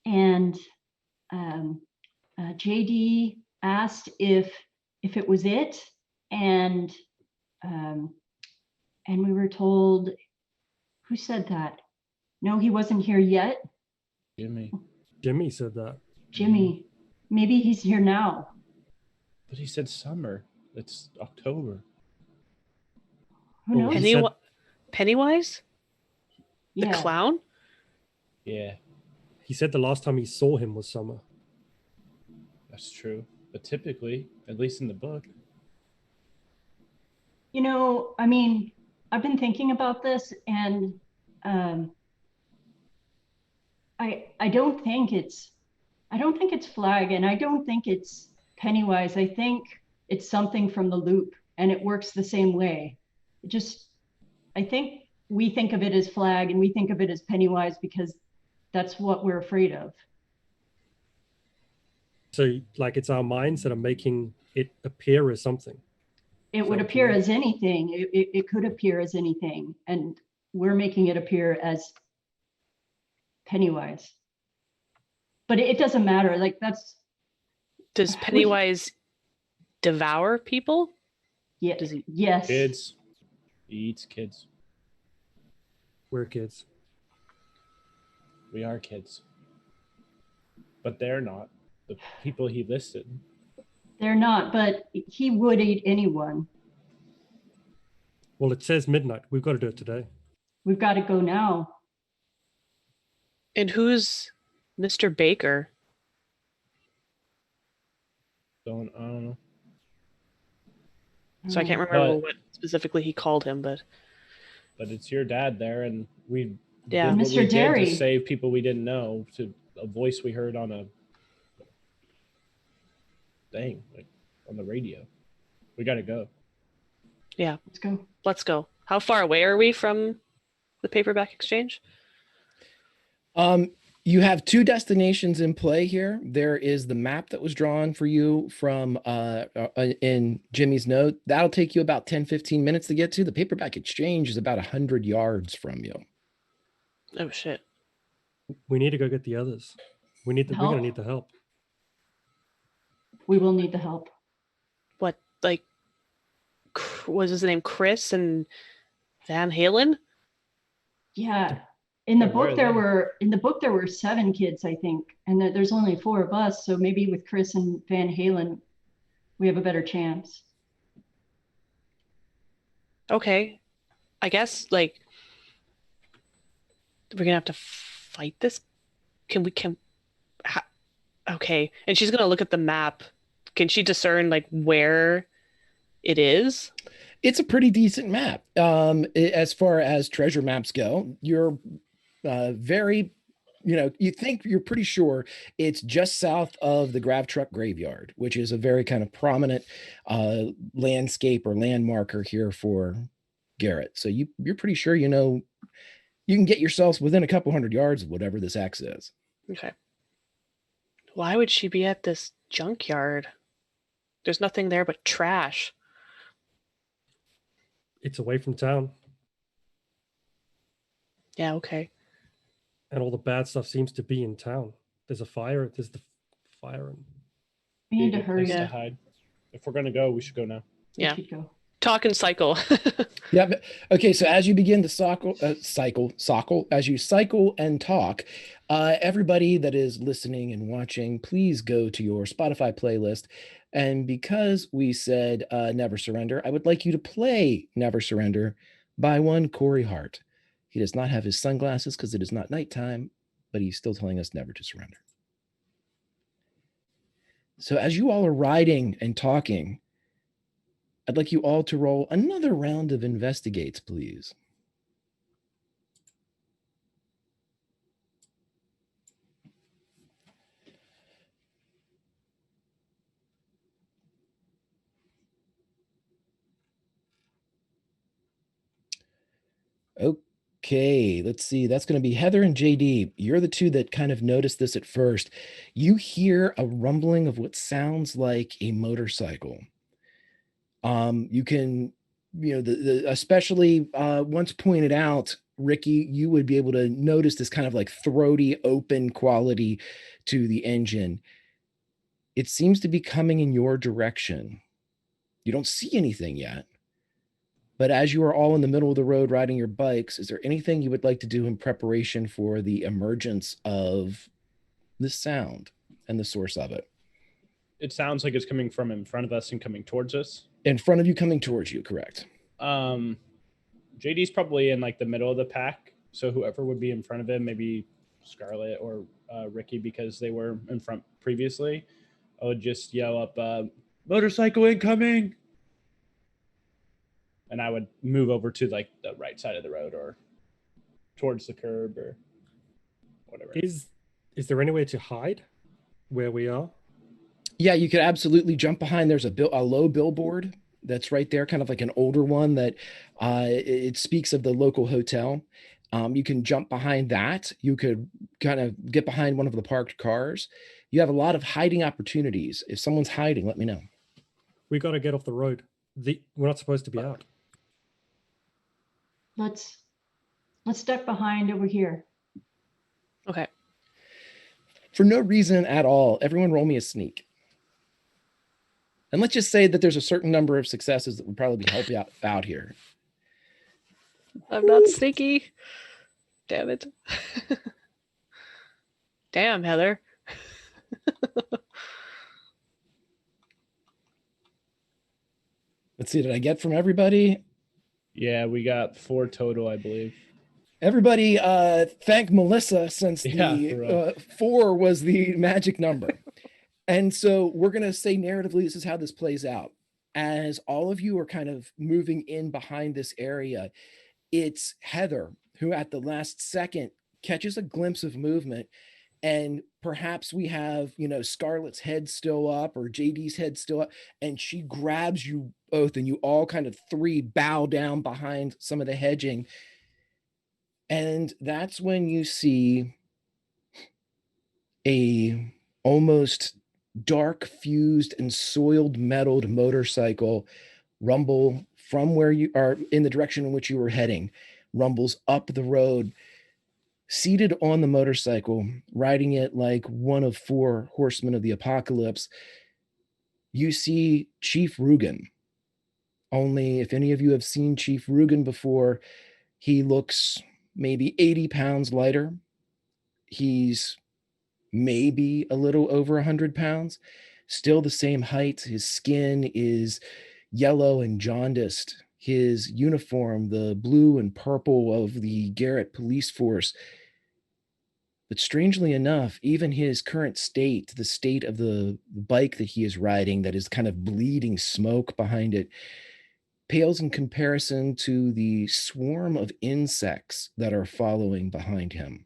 and JD asked if it was it, and we were told, who said that? No, he wasn't here yet. Jimmy. Jimmy said that. Jimmy, maybe he's here now. But he said summer. It's October. Who Oh, knows? he said- Pennywise? The Yeah. clown? Yeah, He said the last time he saw him was summer. that's true. But typically, at least in the book, You know, I mean, I've been thinking about this, and I don't think it's Flag, and I don't think it's Pennywise. I think it's something from the loop, and it works the same way. I think we think of it as Flag and we think of it as Pennywise because that's what we're afraid of. So like it's our minds that are making it appear as something. It would So appear can we- as anything. It could appear as anything. And we're making it appear as Pennywise. But it doesn't matter. Like Does Pennywise devour people? yeah, Does he? yes. Kids. He eats kids. We're kids. We are kids. But they're not. The people he listed. They're not, but he would eat anyone. Well, it says midnight. We've got to do it today. We've got to go now. And who's Mr. Baker? I don't know. So I can't remember But- what specifically he called him, but But it's your dad there, and we Yeah. did what Mr. we did Derry. to save people we didn't know, to a voice we heard on a thing, like on the radio. We got to go. Let's go. let's go. How far away are we from the paperback exchange? You have two destinations in play here. There is the map that was drawn for you from in Jimmy's note. That'll take you about 10-15 minutes to get to. The paperback exchange is about 100 yards from you. Oh shit. We need to go get the others. We're going to Help. need the help. We will need the help. What, like, was his name Chris and Van Halen? Yeah. In the Yeah, where book are there were 7 kids, I think, and there's only 4 of us. So maybe with Chris and Van Halen, we have a better chance. Okay. I guess, like, we're gonna have to fight this. Okay. And she's gonna look at the map. Can she discern, like, where it is? It's a pretty decent map. As far as treasure maps go, you're very, you think you're pretty sure it's just south of the Grav Truck Graveyard, which is a very kind of prominent landscape or landmarker here for Garrett. So you're pretty sure you can get yourselves within a couple hundred yards of whatever this X is. Okay. Why would she be at this junkyard? There's nothing there but trash. It's away from town, Yeah, okay. and all the bad stuff seems to be in town. There's a fire. There's the fire. And We Be a need to good hurry place to up. hide. If we're gonna go, we should go now. We Yeah. should go. Talk and cycle. Yeah. Okay. So as you begin to cycle, as you cycle and talk, everybody that is listening and watching, please go to your Spotify playlist. And because we said Never Surrender, I would like you to play Never Surrender by one Corey Hart. He does not have his sunglasses because it is not nighttime, but he's still telling us never to surrender. So as you all are riding and talking, I'd like you all to roll another round of investigates, please. Okay, let's see. That's going to be Heather and JD. You're the two that kind of noticed this at first. You hear a rumbling of what sounds like a motorcycle. You can, especially once pointed out, Ricky, you would be able to notice this kind of like throaty, open quality to the engine. It seems to be coming in your direction. You don't see anything yet. But as you are all in the middle of the road riding your bikes, is there anything you would like to do in preparation for the emergence of this sound and the source of it? It sounds like it's coming from in front of us and coming towards us. In front of you, coming towards you, correct? JD's probably in like the middle of the pack, so whoever would be in front of him, maybe Scarlett or Ricky, because they were in front previously, I would just yell up, "Motorcycle incoming!" And I would move over to like the right side of the road or towards the curb or whatever. is there any way to hide where we are? Yeah, you could absolutely jump behind. There's a low billboard that's right there, kind of like an older one that it speaks of the local hotel. You can jump behind that. You could kind of get behind one of the parked cars. You have a lot of hiding opportunities. If someone's hiding, let me know. We got to get off the road. We're not supposed to be out. Let's duck behind over here. Okay. For no reason at all, everyone roll me a sneak. And let's just say that there's a certain number of successes that would probably help you out here. I'm not sneaky. Damn it. Damn, Heather. Let's see, did I get from everybody? Yeah, we got 4 total, I believe. Everybody thank Melissa, since Yeah, the 4 was the magic number. And so we're going to say narratively, this is how this plays out. As all of you are kind of moving in behind this area, it's Heather who at the last second catches a glimpse of movement. And perhaps we have, Scarlett's head still up or JD's head still up. And she grabs you both and you all kind of 3 bow down behind some of the hedging. And that's when you see a almost dark fused and soiled metalled motorcycle rumble from where you are in the direction in which you were heading, rumbles up the road. Seated on the motorcycle, riding it like one of 4 horsemen of the apocalypse, you see Chief Rugen. Only if any of you have seen Chief Rugen before, he looks maybe 80 pounds lighter. He's maybe a little over 100 pounds, still the same height. His skin is yellow and jaundiced. His uniform, the blue and purple of the Garrett police force. But strangely enough, even his current state, the state of the bike that he is riding that is kind of bleeding smoke behind it, pales in comparison to the swarm of insects that are following behind him.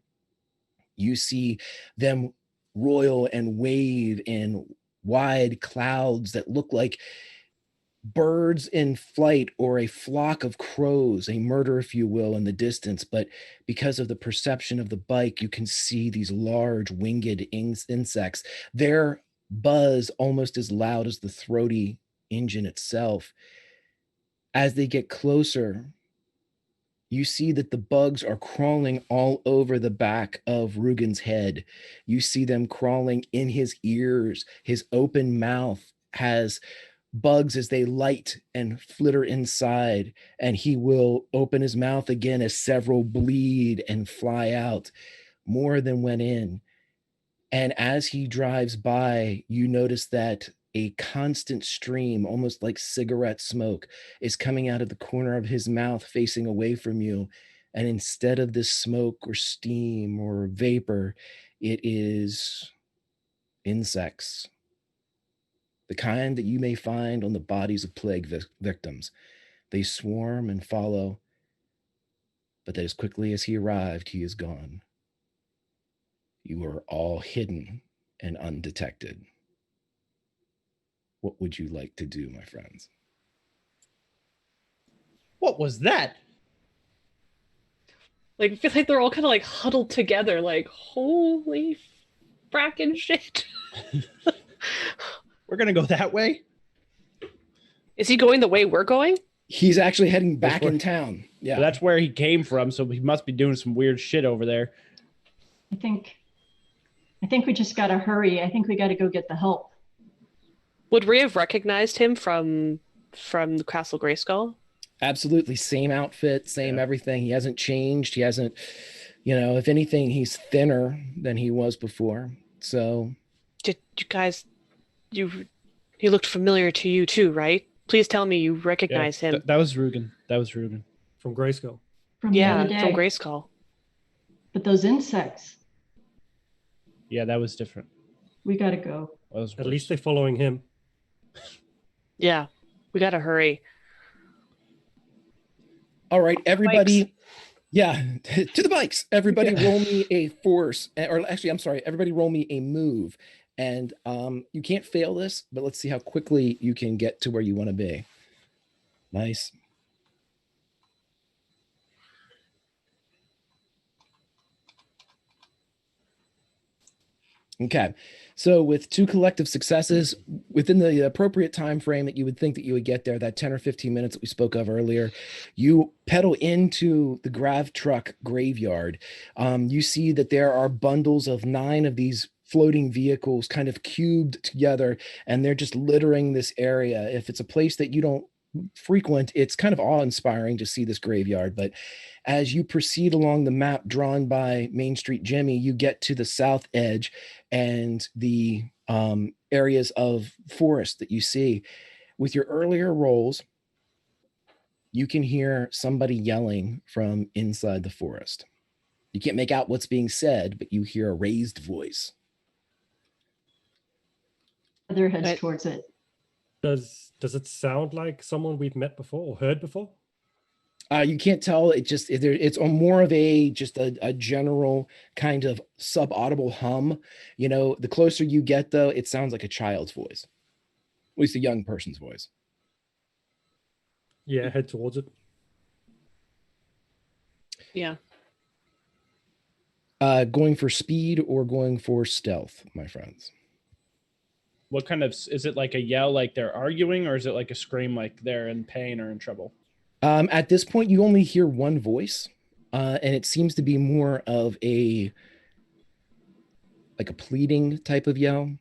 You see them roil and wave in wide clouds that look like birds in flight or a flock of crows, a murder, if you will, in the distance. But because of the perception of the bike, you can see these large winged insects. Their buzz almost as loud as the throaty engine itself. As they get closer, you see that the bugs are crawling all over the back of Rugen's head. You see them crawling in his ears. His open mouth has bugs as they light and flitter inside, and he will open his mouth again as several bleed and fly out, more than went in. And as he drives by, you notice that a constant stream, almost like cigarette smoke, is coming out of the corner of his mouth facing away from you. And instead of this smoke or steam or vapor, it is insects. The kind that you may find on the bodies of plague victims. They swarm and follow, but that as quickly as he arrived, he is gone. You are all hidden and undetected. What would you like to do, my friends? What was that? Like, I feel like they're all kind of like huddled together, like, holy fracking shit. We're going to go that way? Is he going the way we're going? He's actually heading back in town. Yeah. That's where he came from, so he must be doing some weird shit over there. I think we just gotta hurry. I think we gotta go get the help. Would we have recognized him from the Castle Grayskull? Absolutely. Same outfit, same everything. He hasn't changed. He hasn't, if anything, he's thinner than he was before. So. Did you guys, he looked familiar to you too, right? Please tell me you recognize him. That was Rugen. From Grayskull. From the other day. From Grayskull. But those insects. Yeah, that was different. We gotta go. At least they're following him. Yeah, we gotta hurry. All right, everybody. Bikes. Yeah, to the bikes. Everybody roll me a force. Or actually, I'm sorry. Everybody roll me a move. And you can't fail this, but let's see how quickly you can get to where you want to be. Nice. Okay, so with 2 collective successes within the appropriate time frame that you would think that you would get there, that 10 or 15 minutes that we spoke of earlier, you pedal into the grav truck graveyard. You see that there are bundles of 9 of these floating vehicles kind of cubed together, and they're just littering this area. If it's a place that you don't frequent, it's kind of awe-inspiring to see this graveyard. But as you proceed along the map drawn by Main Street Jimmy, you get to the south edge and the areas of forest that you see. With your earlier rolls, you can hear somebody yelling from inside the forest. You can't make out what's being said, but you hear a raised voice. Heather heads Right. towards it. Does it sound like someone we've met before or heard before? You can't tell. It's more of just a general kind of sub-audible hum. You know, the closer you get, though, it sounds like a child's voice, at least a young person's voice. Yeah, head towards it. Yeah. Going for speed or going for stealth, my friends? What kind of, is it like a yell like they're arguing, or is it like a scream like they're in pain or in trouble? At this point, you only hear one voice, and it seems to be more of a pleading type of yell.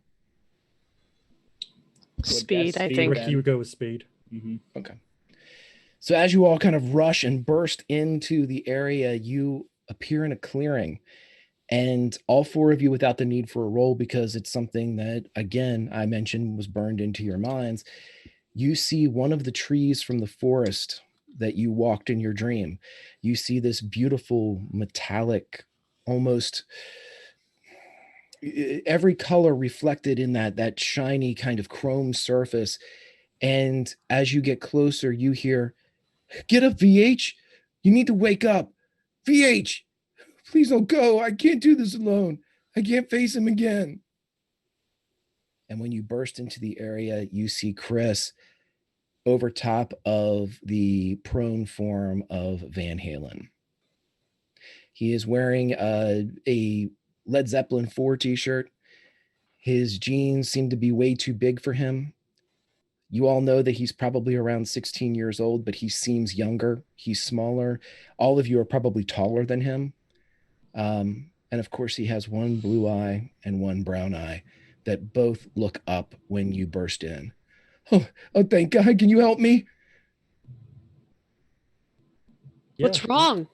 Speed, I speed think. Ricky would go with speed. Mm-hmm. Okay. So as you all kind of rush and burst into the area, you appear in a clearing, and all 4 of you, without the need for a roll, because it's something that, again, I mentioned was burned into your minds, you see one of the trees from the forest that you walked in your dream. You see this beautiful metallic, almost every color reflected in that shiny kind of chrome surface. And as you get closer, you hear, "Get up, VH. You need to wake up. VH, please don't go. I can't do this alone. I can't face him again." And when you burst into the area, you see Chris over top of the prone form of Van Halen. He is wearing a Led Zeppelin 4 t-shirt. His jeans seem to be way too big for him. You all know that he's probably around 16 years old, but he seems younger. He's smaller. All of you are probably taller than him. And of course, he has one blue eye and one brown eye that both look up when you burst in. Oh, thank God. Can you help me? What's Yeah. wrong?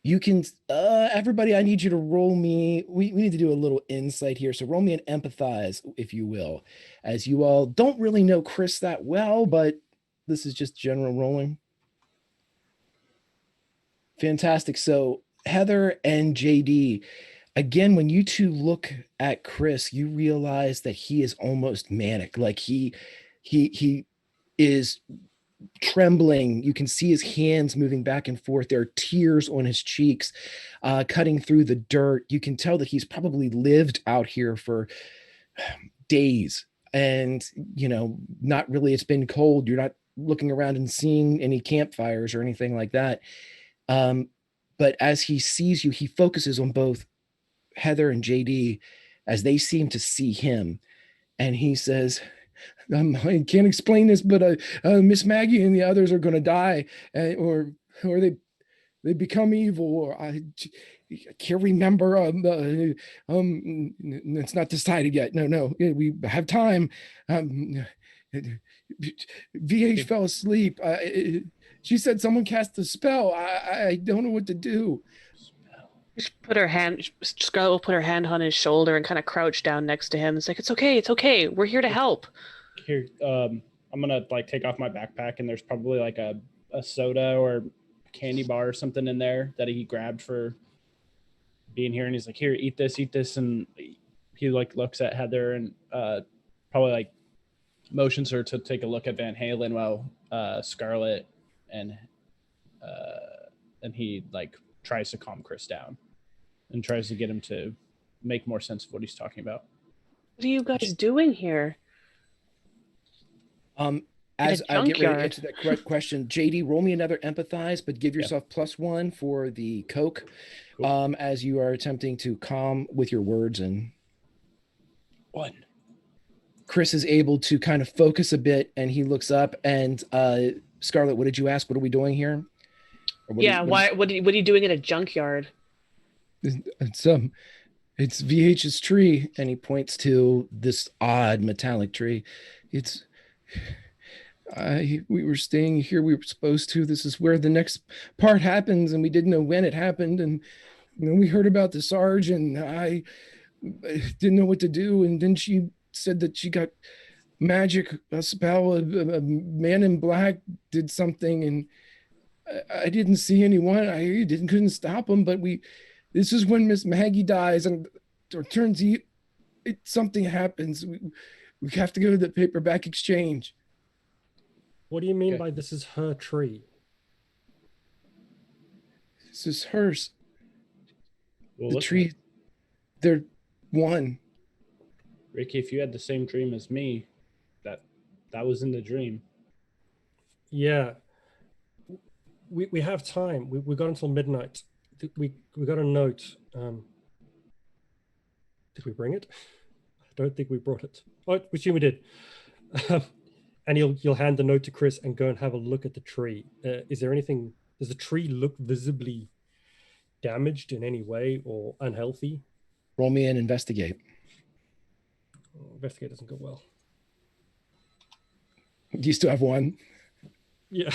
You can, everybody, I need you to roll me. We need to do a little insight here. So roll me an empathize, if you will, as you all don't really know Chris that well, but this is just general rolling. Fantastic. So Heather and JD, again, when you two look at Chris, you realize that he is almost manic. Like he is trembling. You can see his hands moving back and forth. There are tears on his cheeks, cutting through the dirt. You can tell that he's probably lived out here for days. And, you know, not really, it's been cold. You're not looking around and seeing any campfires or anything like that. But as he sees you, he focuses on both Heather and JD as they seem to see him. And he says, "I can't explain this, but Miss Maggie and the others are going to die, or they become evil, or I can't remember. It's not decided yet. No, we have time. VH fell asleep. She said someone cast a spell. I don't know what to do." Scarlett will put her hand on his shoulder and kind of crouch down next to him. It's like, it's okay. We're here to help. Here, I'm gonna like take off my backpack, and there's probably like a soda or candy bar or something in there that he grabbed for being here, and he's like, "Here, eat this," and he like looks at Heather and probably like motions her to take a look at Van Halen while Scarlett and he like tries to calm Chris down and tries to get him to make more sense of what he's talking about. What are you guys doing here? Um, In a as I get ready to junkyard. answer that question, JD, roll me another empathize, but give yourself +1 for the Coke, Cool. as you are attempting to calm with your words. And 1. Chris is able to kind of focus a bit, and he looks up. And Scarlett, what did you ask? What are we doing here? Or Yeah, why? What are you doing in a junkyard? it's it's VH's tree, and he points to this odd metallic tree. It's we were staying here. We were supposed to. This is where the next part happens, and we didn't know when it happened. And we heard about the Sarge, and I didn't know what to do. And then she said that she got magic, a spell. A man in black did something, and I didn't see anyone. I couldn't stop him. But this is when Miss Maggie dies, and it turns something happens. We have to go to the paperback exchange. What do you mean Okay. by this is her tree? This is hers. Well, The look, tree, they're one. Ricky, if you had the same dream as me, that was in the dream. Yeah. We have time. We got until midnight. We got a note. Did we bring it? I don't think we brought it. Oh, we assume we did. And you'll hand the note to Chris and go and have a look at the tree. Is there anything? Does the tree look visibly damaged in any way or unhealthy? Roll me an investigate. Investigate doesn't go well. Do you still have 1? Yeah.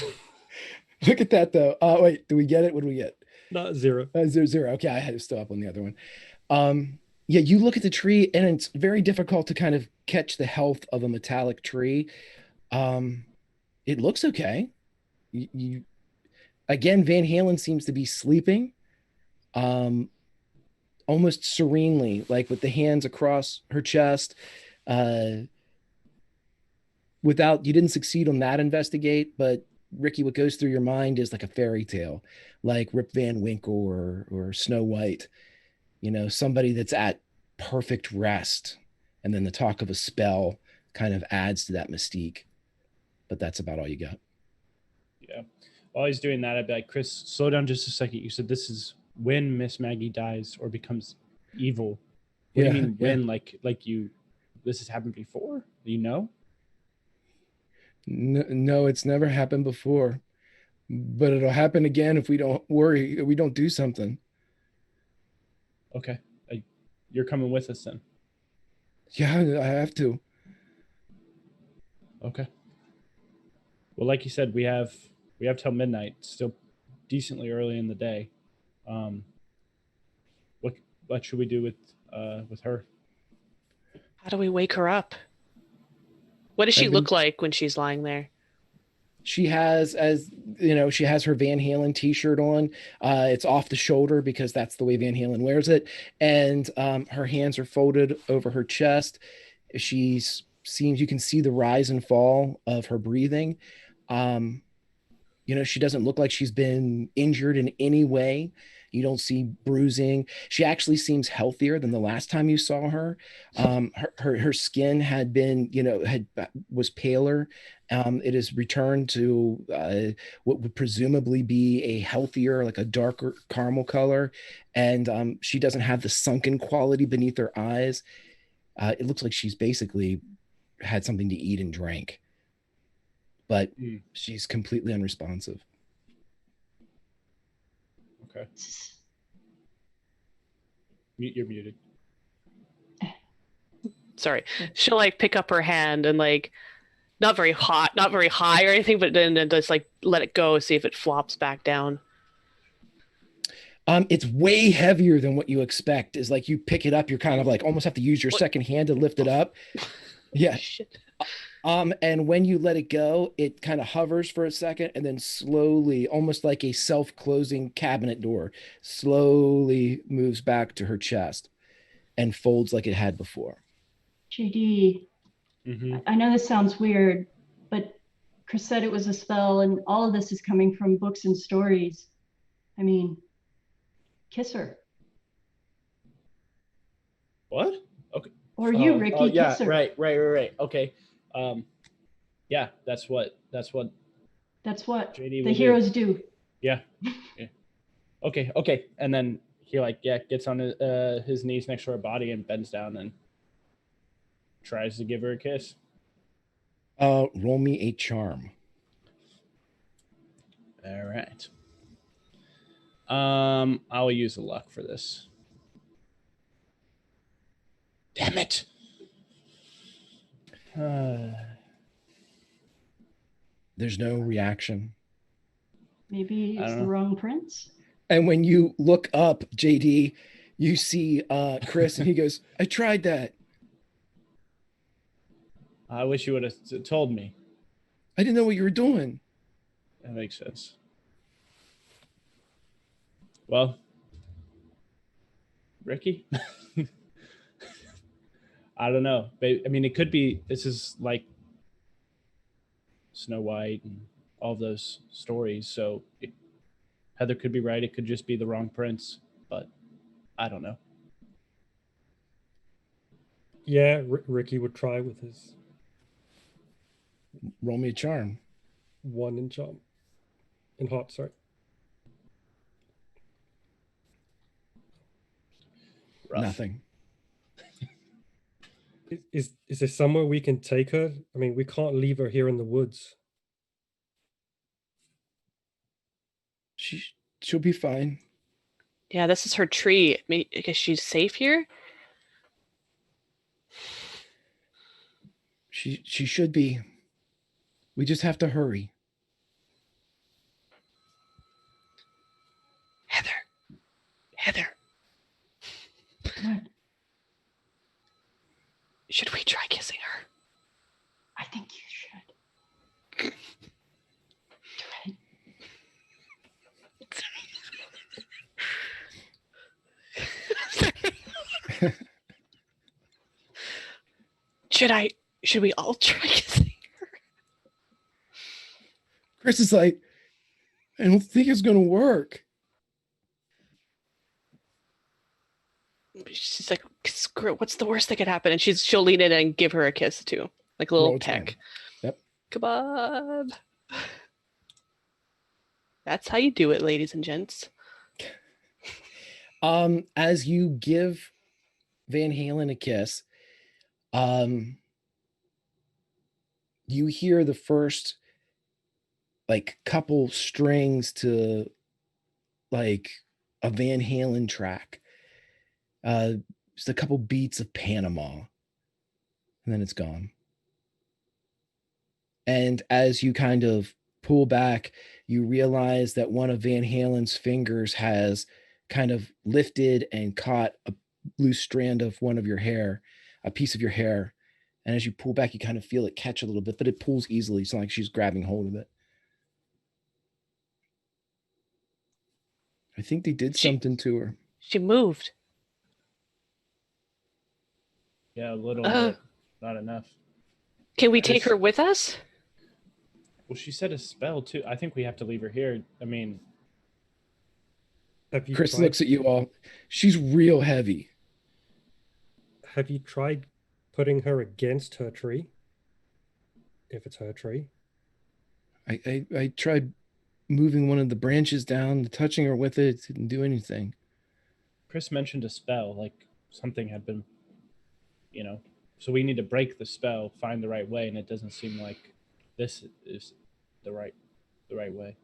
Look at that, though. Wait, do we get it? What do we get? Not 0. 0. Okay, I had to still up on the other one. Yeah, you look at the tree, and it's very difficult to kind of catch the health of a metallic tree. It looks okay. You again, Van Halen seems to be sleeping, almost serenely, like with the hands across her chest. You didn't succeed on that investigate, but Ricky, what goes through your mind is like a fairy tale, like Rip Van Winkle or Snow White. Somebody that's at perfect rest, and then the talk of a spell kind of adds to that mystique. But that's about all you got. Yeah. While he's doing that, I'd be like, Chris, slow down just a second. You said this is when Miss Maggie dies or becomes evil. What do you mean when? Like this has happened before? No, it's never happened before, but it'll happen again if we don't worry, if we don't do something. Okay. You're coming with us then. Yeah, I have to. Okay. Well, like you said, we have till midnight. Still decently early in the day. What should we do with her? How do we wake her up? What does she look like when she's lying there? She has, she has her Van Halen t-shirt on. It's off the shoulder because that's the way Van Halen wears it. And her hands are folded over her chest. You can see the rise and fall of her breathing. She doesn't look like she's been injured in any way. You don't see bruising. She actually seems healthier than the last time you saw her. Her skin had been, was paler. It has returned to what would presumably be a healthier, like a darker caramel color. And she doesn't have the sunken quality beneath her eyes. It looks like she's basically had something to eat and drank. But she's completely unresponsive. Okay. You're muted. Sorry. She'll pick up her hand and not very hot, not very high or anything, but then just let it go, see if it flops back down. It's way heavier than what you expect. Is you pick it up, you're kind of almost have to use your second hand to lift it up. Yeah. Shit. And when you let it go, it kind of hovers for a second and then slowly, almost like a self-closing cabinet door, slowly moves back to her chest and folds like it had before. JD, I know this sounds weird, but Chris said it was a spell, and all of this is coming from books and stories. I mean, kiss her. What? Okay. Or you, Ricky, yeah, kiss her. right. Okay. Yeah, that's what That's what JD the will do. heroes do. Yeah. Okay. And then he gets on his knees next to her body and bends down and tries to give her a kiss. Roll me a charm. All right. I will use the luck for this. Damn it. There's no reaction. Maybe I it's don't the know. wrong prince. And when you look up, JD, you see Chris, and he goes, "I tried that. I wish you would have told me. I didn't know what you were doing." That makes sense. Well, Ricky, I don't know. I mean, it could be. This is like Snow White and all those stories. So Heather could be right. It could just be the wrong prince, but I don't know. Yeah, Ricky would try with his Roll me a charm. 1 in charm. In heart, sorry. Rough. Nothing. Is there somewhere we can take her? I mean, we can't leave her here in the woods. She'll be fine. Yeah, this is her tree. I guess she's safe here. She should be. We just have to hurry. Heather, What? should we try kissing her? I think you should. Do it. Should we all try kissing her? Chris is like, "I don't think it's gonna work." She's like, screw it, what's the worst that could happen? And she'll lean in and give her a kiss too. Like a little Roll 10. peck. Yep. Come on. That's how you do it, ladies and gents. As you give Van Halen a kiss, you hear the first like couple strings to like a Van Halen track. Just a couple beats of Panama, and then it's gone. And as you kind of pull back, you realize that one of Van Halen's fingers has kind of lifted and caught a loose strand of one of your hair, a piece of your hair. And as you pull back, you kind of feel it catch a little bit, but it pulls easily. It's not like she's grabbing hold of it. I think they did something to her. She moved. Yeah, a little bit, not enough. Can we take her with us? Well, she said a spell too. I think we have to leave her here. I mean, Have you Chris tried, looks at you all. She's real heavy. Have you tried putting her against her tree? If it's her tree. I tried moving one of the branches down, touching her with it. It didn't do anything. Chris mentioned a spell, like something had been, so we need to break the spell, find the right way, and it doesn't seem like this is the right way.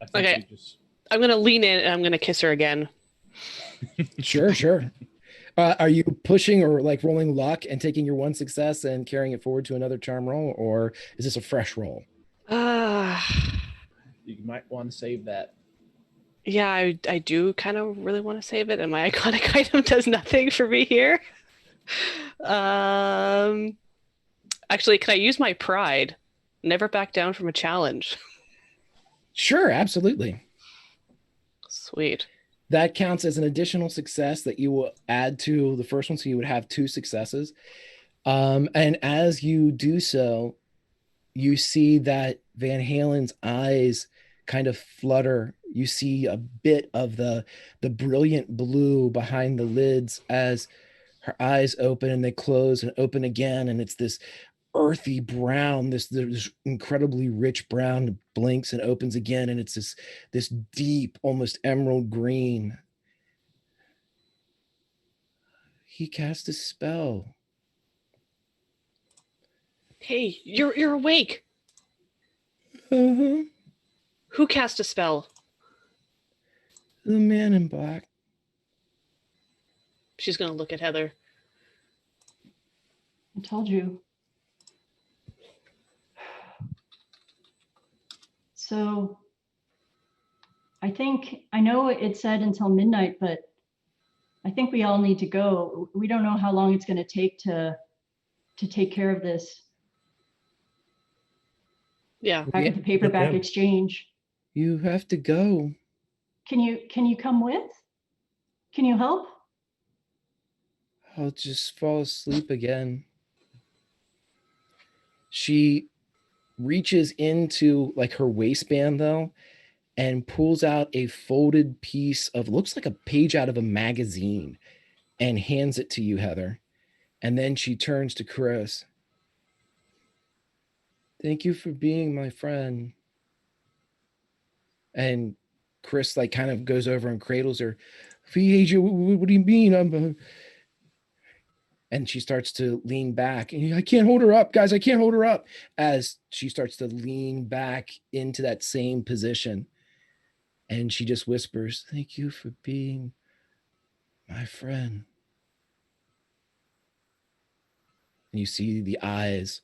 I think Okay. we just... I'm going to lean in and I'm going to kiss her again. Sure. Are you pushing or like rolling luck and taking your one success and carrying it forward to another charm roll, or is this a fresh roll? You might want to save that. Yeah, I do kind of really want to save it, and my iconic item does nothing for me here. Actually, can I use my pride? Never back down from a challenge. Sure, absolutely. Sweet. That counts as an additional success that you will add to the first one, so you would have 2 successes. And as you do so, you see that Van Halen's eyes kind of flutter. You see a bit of the brilliant blue behind the lids as her eyes open and they close and open again. And it's this earthy brown, this incredibly rich brown, blinks and opens again, and it's this deep, almost emerald green. He cast a spell. Hey, you're awake. Uh-huh. Who cast a spell? The man in black. She's gonna look at Heather. I told you. So I know it said until midnight, but I think we all need to go. We don't know how long it's going to take to take care of this Yeah. back at the paperback them. exchange. You have to go. Can you come with? Can you help? I'll just fall asleep again. She reaches into like her waistband though and pulls out a folded piece of, looks like a page out of a magazine, and hands it to you, Heather. And then she turns to Chris. Thank you for being my friend. And Chris like kind of goes over and cradles her. Fiji, what do you mean? And she starts to lean back. And I can't hold her up, guys. I can't hold her up. As she starts to lean back into that same position. And she just whispers, thank you for being my friend. And you see the eyes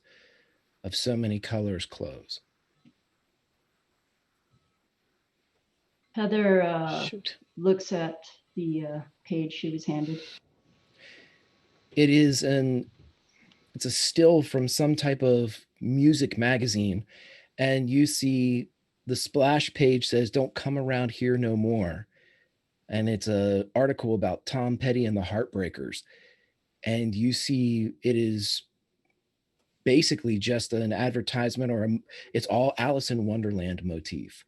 of so many colors close. Heather Shoot. looks at the page she was handed. It is it's a still from some type of music magazine. And you see the splash page says, don't come around here no more. And it's an article about Tom Petty and the Heartbreakers. And you see it is basically just an advertisement, or it's all Alice in Wonderland motif.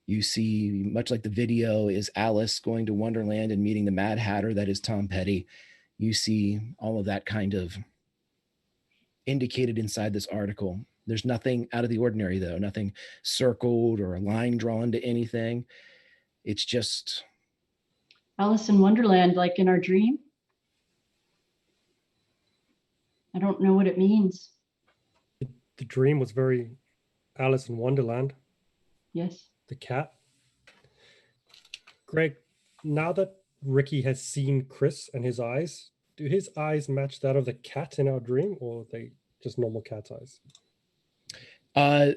You see, much like the video is Alice going to Wonderland and meeting the Mad Hatter, that is Tom Petty. You see all of that kind of indicated inside this article. There's nothing out of the ordinary though, nothing circled or a line drawn to anything. It's just Alice in Wonderland, like in our dream. I don't know what it means. The dream was very Alice in Wonderland. Yes. The cat. Greg, now that Ricky has seen Chris and his eyes, do his eyes match that of the cat in our dream, or are they just normal cat's eyes?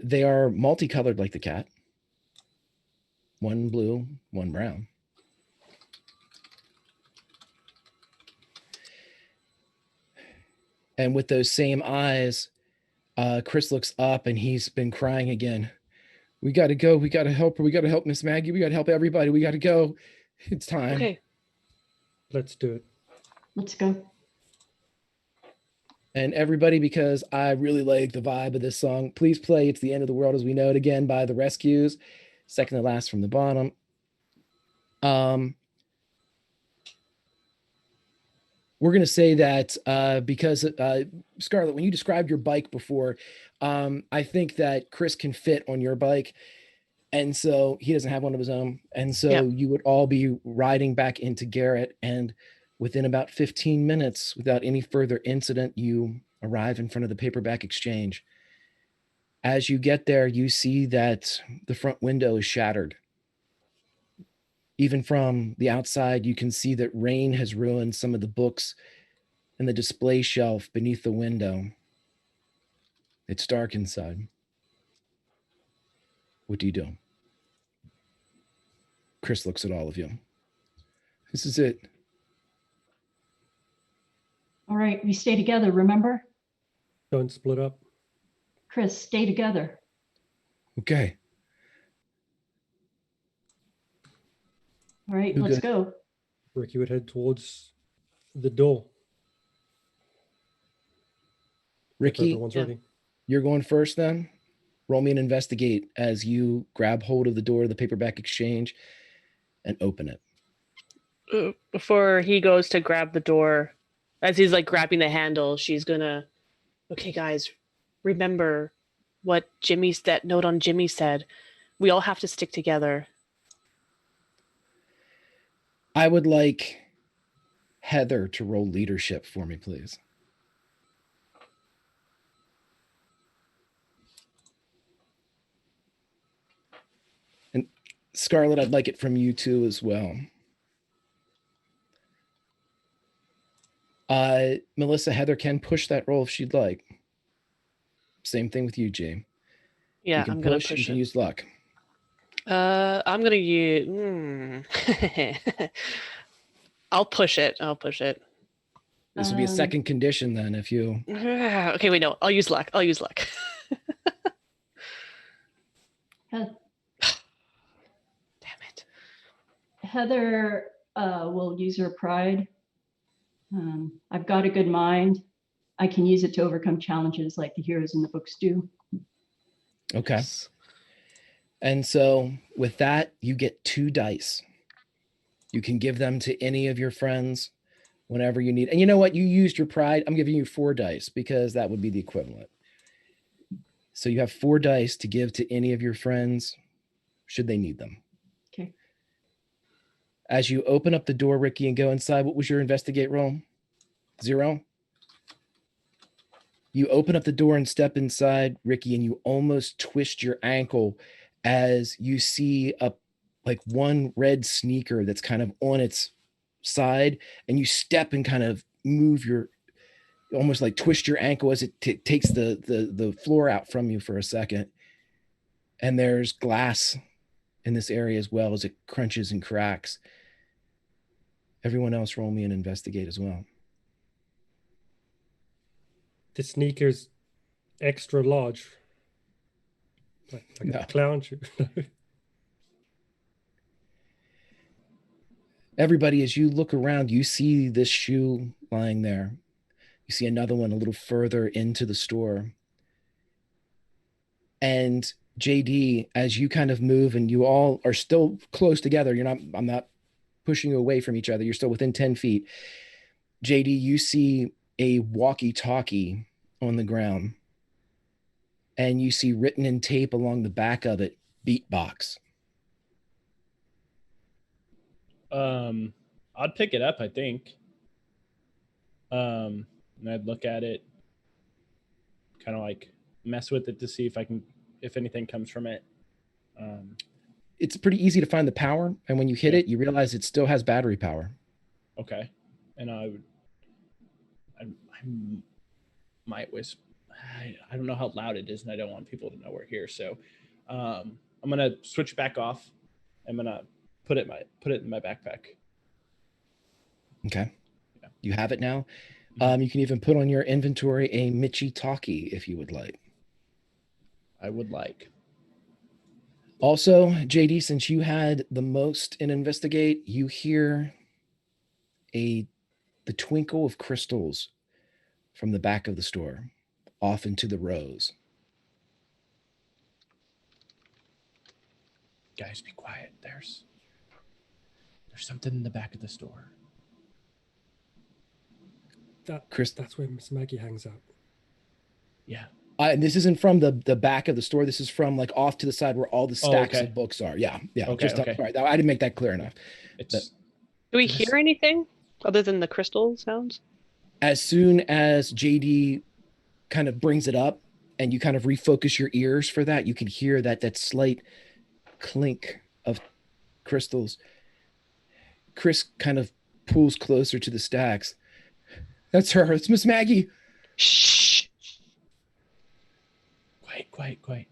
They are multicolored like the cat. One blue, one brown. And with those same eyes, Chris looks up and he's been crying again. We got to go. We got to help her. We got to help Miss Maggie. We got to help everybody. We got to go. It's time. Okay. Let's do it. Let's go. And everybody, because I really like the vibe of this song, please play It's the End of the World as We Know It Again by The Rescues. Second to last from the bottom. We're going to say that because, Scarlett, when you described your bike before, I think that Chris can fit on your bike. And so he doesn't have one of his own. And so Yeah. you would all be riding back into Garrett. And within about 15 minutes, without any further incident, you arrive in front of the paperback exchange. As you get there, you see that the front window is shattered. Even from the outside, you can see that rain has ruined some of the books in the display shelf beneath the window. It's dark inside. What do you do? Chris looks at all of you. This is it. All right, we stay together, remember? Don't split up. Chris, stay together. Okay. All right, Who let's go- go. Ricky would head towards the door. If Ricky, everyone's Yeah. ready. you're going first then. Roll me an investigate as you grab hold of the door of the paperback exchange and open it. Before he goes to grab the door, as he's like grabbing the handle, she's gonna, okay, guys, remember what that note on Jimmy said. We all have to stick together. I would like Heather to roll leadership for me, please. And Scarlett, I'd like it from you too as well. Melissa, Heather can push that roll if she'd like. Same thing with you, Jay. Yeah, You can I'm gonna push. You push can it. use luck. I'm gonna use. I'll push it. I'll push it. This will be a second condition then if you. Okay, wait, no. I'll use luck. I'll use luck. He- Damn it. Heather will use her pride. I've got a good mind. I can use it to overcome challenges like the heroes in the books do. Okay. And so with that, you get 2 dice. You can give them to any of your friends whenever you need. And you know what? You used your pride. I'm giving you 4 dice because that would be the equivalent. So you have 4 dice to give to any of your friends should they need them. Okay. As you open up the door, Ricky, and go inside, what was your investigate roll? 0? You open up the door and step inside, Ricky, and you almost twist your ankle as you see one red sneaker that's kind of on its side, and you step and kind of move almost like twist your ankle as it takes the floor out from you for a second. And there's glass in this area as well as it crunches and cracks. Everyone else roll me and investigate as well. The sneaker's extra large. Like No. a clown shoe. Everybody, as you look around, you see this shoe lying there. You see another one a little further into the store. And JD, as you kind of move and you all are still close together, I'm not pushing you away from each other. You're still within 10 feet. JD, you see a walkie-talkie on the ground. And you see written in tape along the back of it, beatbox. I'd pick it up, I think. And I'd look at it, kind of like mess with it to see if anything comes from it. It's pretty easy to find the power, and when you hit Yeah. it, you realize it still has battery power. Okay. And I might whisper. I don't know how loud it is, and I don't want people to know we're here. So I'm gonna switch back off. I'm gonna put it in my backpack. Okay. Yeah. You have it now. You can even put on your inventory a Michi Talkie if you would like. I would like. Also, JD, since you had the most in investigate, you hear the twinkle of crystals from the back of the store off into the rows. Guys, be quiet. There's something in the back of the store. That's where Miss Maggie hangs out. Yeah. And this isn't from the back of the store. This is from like off to the side where all the stacks okay. of books are. Yeah. Okay, Just okay. sorry, I didn't make that clear enough. Do we hear anything other than the crystal sounds? As soon as JD kind of brings it up and you kind of refocus your ears for that, you can hear that slight clink of crystals. Chris kind of pulls closer to the stacks. That's her. It's Miss Maggie. Shh. Quiet.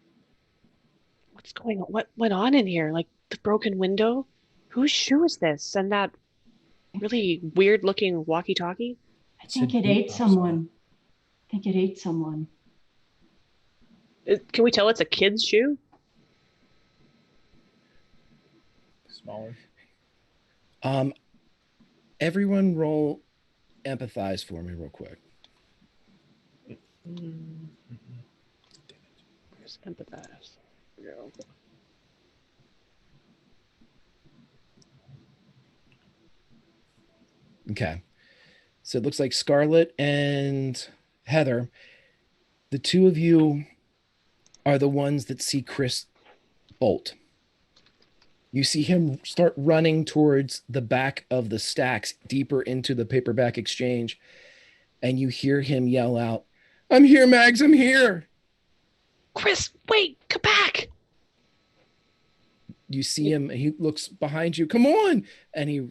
What's going on? What went on in here? Like the broken window? Whose shoe is this? And that really weird looking walkie-talkie? I think it ate someone. Can we tell it's a kid's shoe? Smaller. Everyone roll empathize for me real quick. Where's empathize? There we go. Okay. So it looks like Scarlett and Heather, The two of you are the ones that see Chris bolt. You see him start running towards the back of the stacks, deeper into the paperback exchange, and you hear him yell out, "I'm here, Mags, I'm here!" Chris, wait, come back! You see him, he looks behind you, "Come on!" And he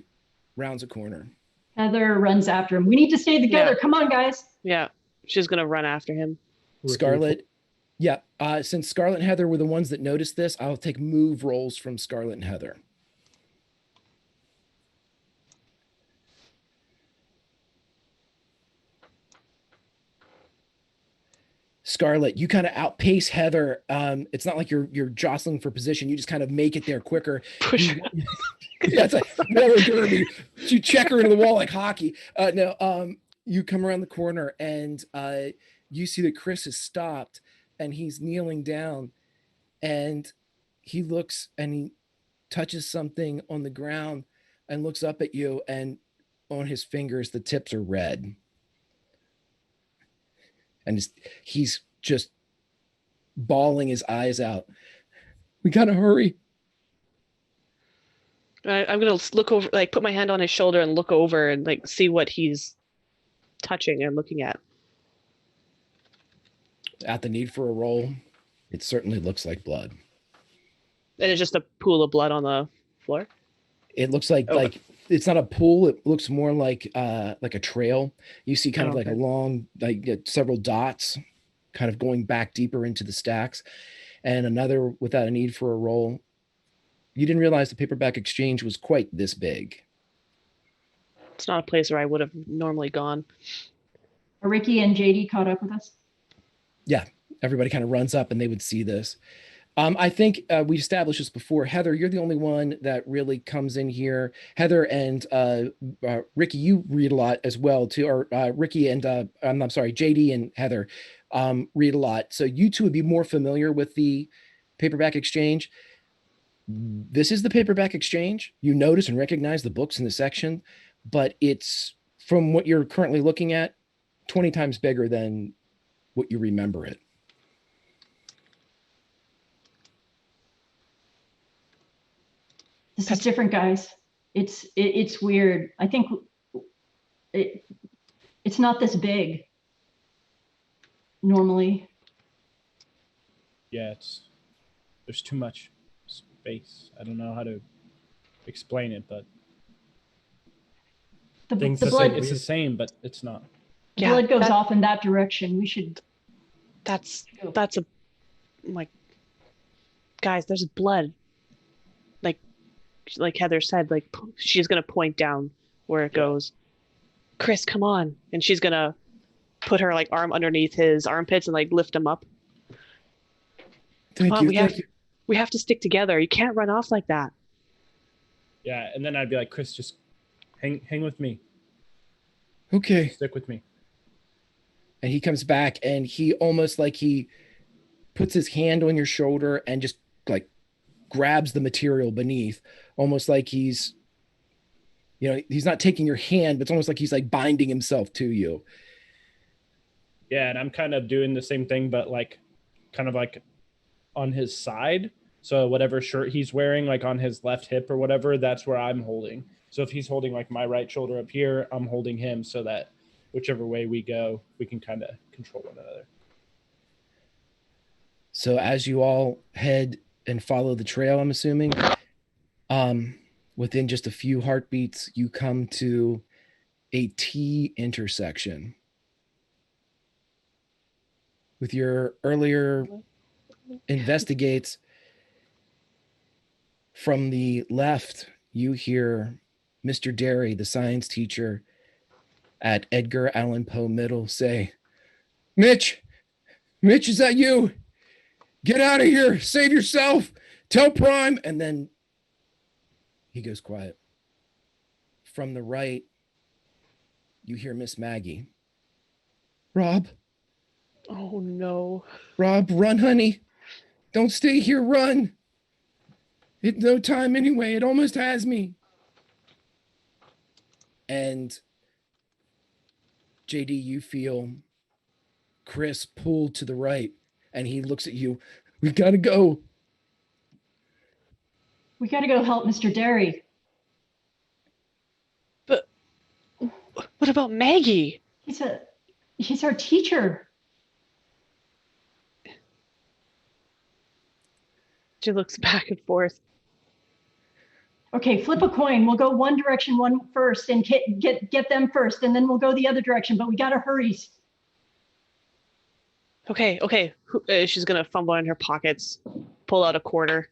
rounds a corner. Heather runs after him. We need to stay together. Yeah. Come on, guys. Yeah, she's gonna run after him. Scarlet, yeah, since Scarlet and Heather were the ones that noticed this, I'll take move rolls from Scarlet and Heather. Scarlet, you kind of outpace Heather. It's not like you're jostling for position. You just kind of make it there quicker. Push. That's like roller derby. You check her into the wall like hockey. You come around the corner and you see that Chris has stopped and he's kneeling down, and he looks and he touches something on the ground and looks up at you, and on his fingers the tips are red. And he's just bawling his eyes out. "We gotta hurry." I'm gonna look over, like put my hand on his shoulder and look over and like see what he's touching and looking at. At the need for a roll, it certainly looks like blood. And it's just a pool of blood on the floor. It looks like Okay. like it's not a pool. It looks more like a trail. You see kind of like a Okay. long, like several dots kind of going back deeper into the stacks, and another without a need for a roll. You didn't realize the paperback exchange was quite this big. It's not a place where I would have normally gone. Are Ricky and JD caught up with us? Yeah, everybody kind of runs up and they would see this. I think we established this before. Heather, you're the only one that really comes in here. Heather and Ricky, you read a lot as well too. Or Ricky and I'm sorry, JD and Heather read a lot. So you two would be more familiar with the paperback exchange. This is the paperback exchange. You notice and recognize the books in the section, but it's, from what you're currently looking at, 20 times bigger than what you remember it. This is different, guys. It's weird. I think it's not this big normally. Yeah, there's too much space. I don't know how to explain it, but The Things the that blood, say it's the same, but it's not. the blood goes off in that direction. We should. That's a, like, guys, there's blood. Like Heather said, like she's gonna point down where it goes. Chris, come on. And she's gonna put her like arm underneath his armpits and like lift him up. Thank Come on, you. we have to stick together. You can't run off like that. Yeah, and then I'd be like, Chris, just hang with me. Okay. Stick with me. And he comes back and he almost like he puts his hand on your shoulder and just like grabs the material beneath, almost like he's, you know, he's not taking your hand, but it's almost like he's like binding himself to you. Yeah, and I'm kind of doing the same thing, but like kind of like on his side. So whatever shirt he's wearing, like on his left hip or whatever, that's where I'm holding. So if he's holding like my right shoulder up here, I'm holding him so that whichever way we go, we can kind of control one another. So as you all head and follow the trail, I'm assuming, within just a few heartbeats, you come to a T intersection. With your earlier investigates, from the left, you hear Mr. Derry, the science teacher at Edgar Allan Poe Middle, say, Mitch, is that you? Get out of here. Save yourself. Tell Prime. And then he goes quiet. From the right, you hear Miss Maggie. Rob. Oh no. Rob, run, honey. Don't stay here. Run. It's no time anyway. It almost has me. And JD, you feel Chris pulled to the right, and he looks at you. We gotta go. We got to go help Mr. Derry. But what about Maggie? He's our teacher. She looks back and forth. Okay, flip a coin. We'll go one direction, one first, and get them first, and then we'll go the other direction. But we gotta hurry. Okay. She's gonna fumble in her pockets, pull out a quarter.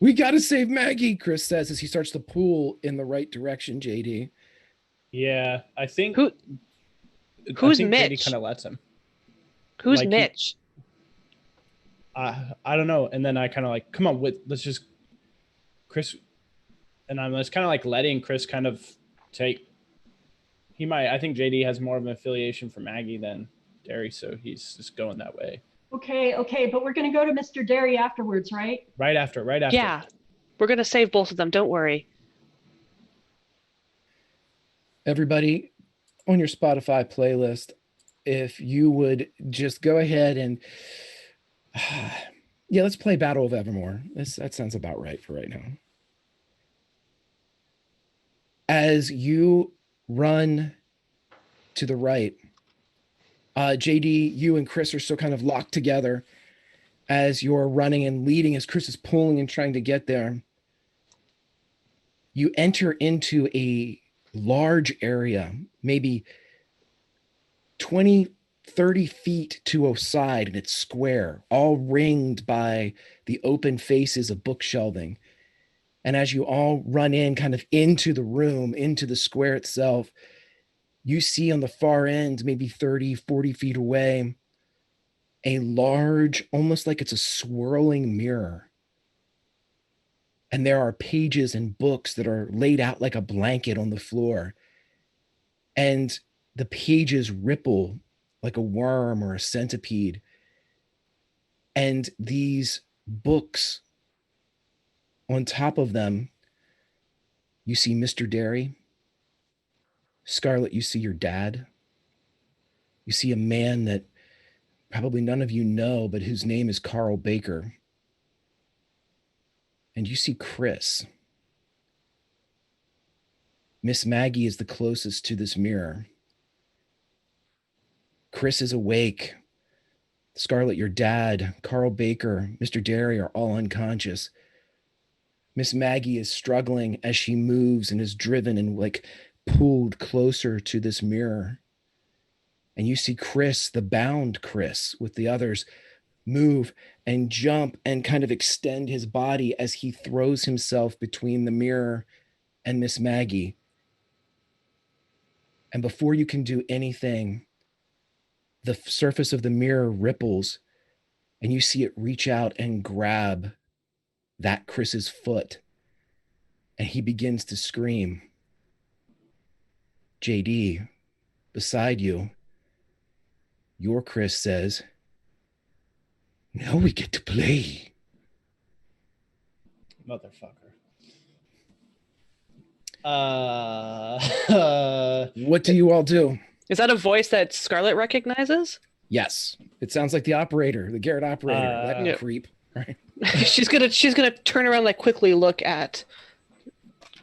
We gotta save Maggie, Chris says as he starts to pull in the right direction, JD. Yeah, I think Who's JD Mitch? kind of lets him. Who's Like, Mitch? I don't know. And then I kind of like, come on, let's just Chris. And I'm just kind of like letting Chris kind of take. I think JD has more of an affiliation for Maggie than Derry, so he's just going that way. Okay, but we're gonna go to Mr. Derry afterwards, right? Right after. Yeah, we're gonna save both of them. Don't worry. Everybody on your Spotify playlist, if you would just go ahead and yeah, let's play Battle of Evermore. That sounds about right for right now. As you run to the right, JD, you and Chris are still kind of locked together as you're running and leading, as Chris is pulling and trying to get there. You enter into a large area, maybe 20, 30 feet to a side, and it's square, all ringed by the open faces of bookshelving. And as you all run in kind of into the room, into the square itself, you see on the far end, maybe 30, 40 feet away, a large, almost like it's a swirling mirror. And there are pages and books that are laid out like a blanket on the floor. And the pages ripple like a worm or a centipede. And these books, on top of them, you see Mr. Derry. Scarlet, you see your dad. You see a man that probably none of you know, but whose name is Carl Baker. And you see Chris. Miss Maggie is the closest to this mirror. Chris is awake. Scarlet, your dad, Carl Baker, Mr. Derry are all unconscious. Miss Maggie is struggling as she moves and is driven and like pulled closer to this mirror. And you see Chris, the bound Chris, with the others, move and jump and kind of extend his body as he throws himself between the mirror and Miss Maggie. And before you can do anything, the surface of the mirror ripples and you see it reach out and grab that Chris's foot. And he begins to scream. JD, beside you, your Chris says, "Now we get to play." Motherfucker. What do you all do? Is that a voice that Scarlet recognizes? Yes, it sounds like the operator, the Garrett operator. That Yep. creep, right? she's gonna turn around, like quickly look at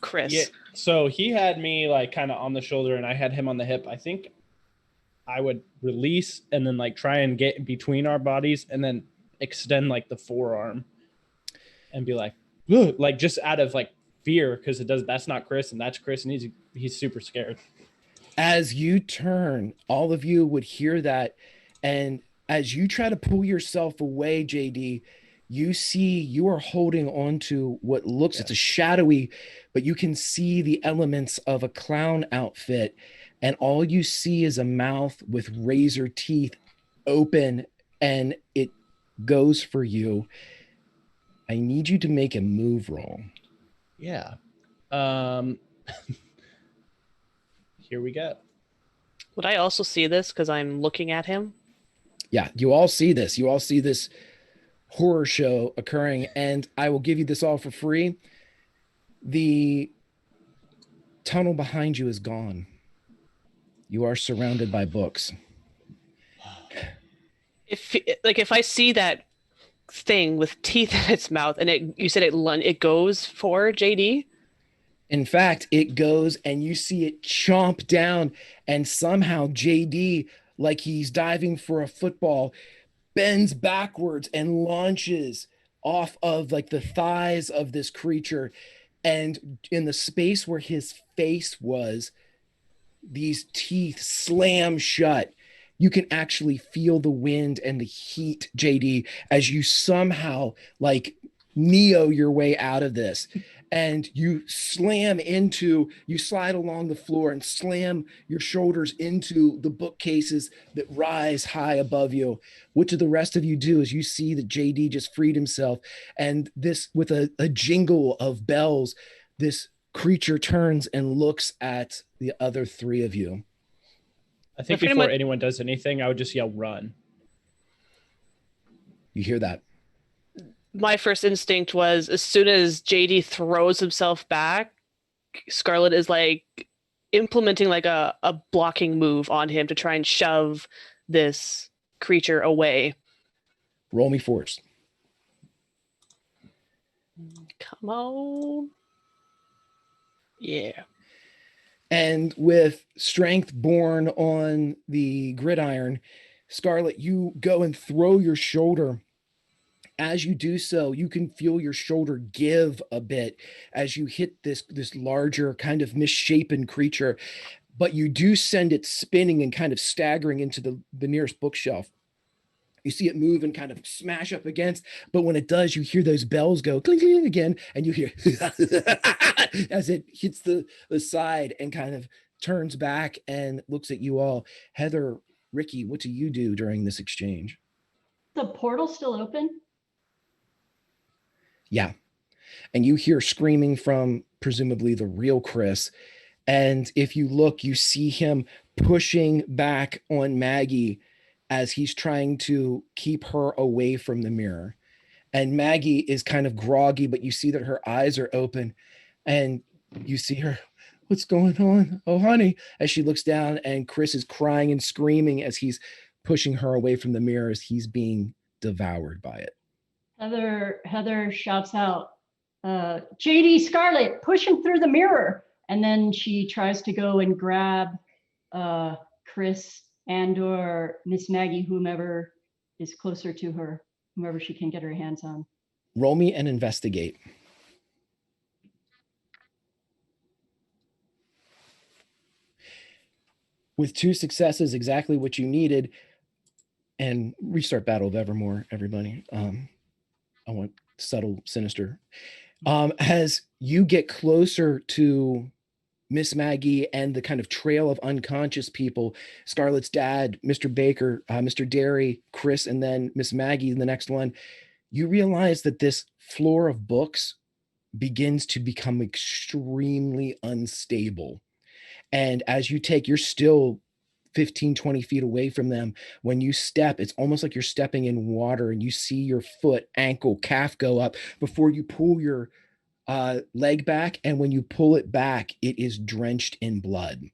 Chris. Yeah. So he had me like kind of on the shoulder and I had him on the hip. I think I would release and then like try and get between our bodies and then extend like the forearm and be like, ugh, like just out of like fear because that's not Chris and that's Chris and he's super scared. As you turn, all of you would hear that. And as you try to pull yourself away, JD, you see you are holding on to what looks, it's a shadowy, but you can see the elements of a clown outfit. And all you see is a mouth with razor teeth open, and it goes for you. I need you to make a move roll. Yeah. Here we go. Would I also see this because I'm looking at him? Yeah, you all see this. You all see this horror show occurring, and I will give you this all for free. The tunnel behind you is gone. You are surrounded by books. if I see that thing with teeth in its mouth and you said it goes for JD. In fact, it goes and you see it chomp down, and somehow JD, like he's diving for a football, bends backwards and launches off of like the thighs of this creature. And in the space where his face was, these teeth slam shut. You can actually feel the wind and the heat, JD, as you somehow like Neo your way out of this. And you slide along the floor and slam your shoulders into the bookcases that rise high above you. What do the rest of you do as you see that JD just freed himself? And this, with a jingle of bells, this creature turns and looks at the other three of you. I think pretty before much- anyone does anything, I would just yell "run." You hear that? My first instinct was as soon as JD throws himself back, Scarlet is like implementing like a blocking move on him to try and shove this creature away. Roll me force. Come on. Yeah. And with strength born on the gridiron, Scarlet, you go and throw your shoulder. As you do so, you can feel your shoulder give a bit as you hit this larger kind of misshapen creature, but you do send it spinning and kind of staggering into the nearest bookshelf. You see it move and kind of smash up against, but when it does, you hear those bells go cling, cling again, and you hear as it hits the side and kind of turns back and looks at you all. Heather, Ricky, what do you do during this exchange? The portal still open? Yeah. And you hear screaming from presumably the real Chris. And if you look, you see him pushing back on Maggie as he's trying to keep her away from the mirror. And Maggie is kind of groggy, but you see that her eyes are open and you see her, what's going on? Oh, honey, as she looks down, and Chris is crying and screaming as he's pushing her away from the mirror as he's being devoured by it. Heather shouts out, JD, Scarlet, push him through the mirror. And then she tries to go and grab Chris and or Miss Maggie, whomever is closer to her, whomever she can get her hands on. Roll me and investigate. With 2 successes, exactly what you needed. And restart Battle of Evermore, everybody. I want subtle, sinister. As you get closer to Miss Maggie and the kind of trail of unconscious people, Scarlett's dad, Mr. Baker, Mr. Derry, Chris, and then Miss Maggie in the next one, you realize that this floor of books begins to become extremely unstable. And as you're still 15, 20 feet away from them. When you step, it's almost like you're stepping in water, and you see your foot, ankle, calf go up before you pull your leg back. And when you pull it back, it is drenched in blood.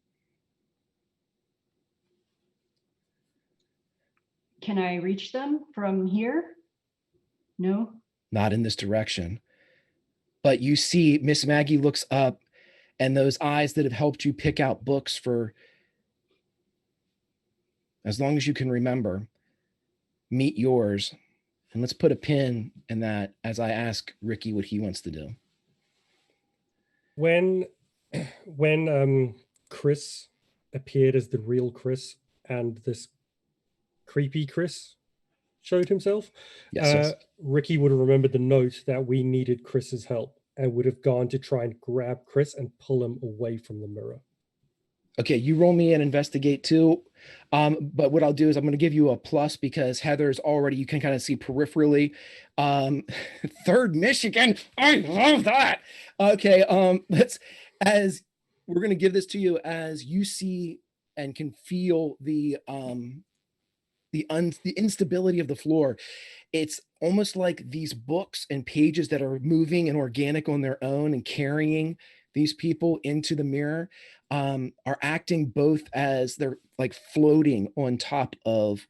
Can I reach them from here? No? Not in this direction. But you see Miss Maggie looks up, and those eyes that have helped you pick out books for as long as you can remember, meet yours. And let's put a pin in that as I ask Ricky what he wants to do. When Chris appeared as the real Chris and this creepy Chris showed himself, Yes. Ricky would have remembered the note that we needed Chris's help and would have gone to try and grab Chris and pull him away from the mirror. Okay, you roll me and investigate too. But what I'll do is I'm going to give you a plus because Heather's already, you can kind of see peripherally. Third Michigan. I love that. Okay, as we're going to give this to you as you see and can feel the instability of the floor. It's almost like these books and pages that are moving and organic on their own and carrying these people into the mirror are acting both as they're like floating on top of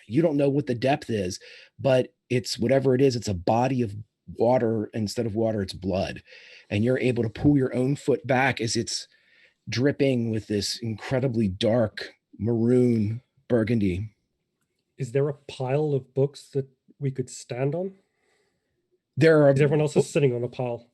you don't know what the depth is, but it's whatever it is, it's a body of water. Instead of water, it's blood. And you're able to pull your own foot back as it's dripping with this incredibly dark maroon burgundy. Is there a pile of books that we could stand on? There are, Because everyone else is sitting on a pile.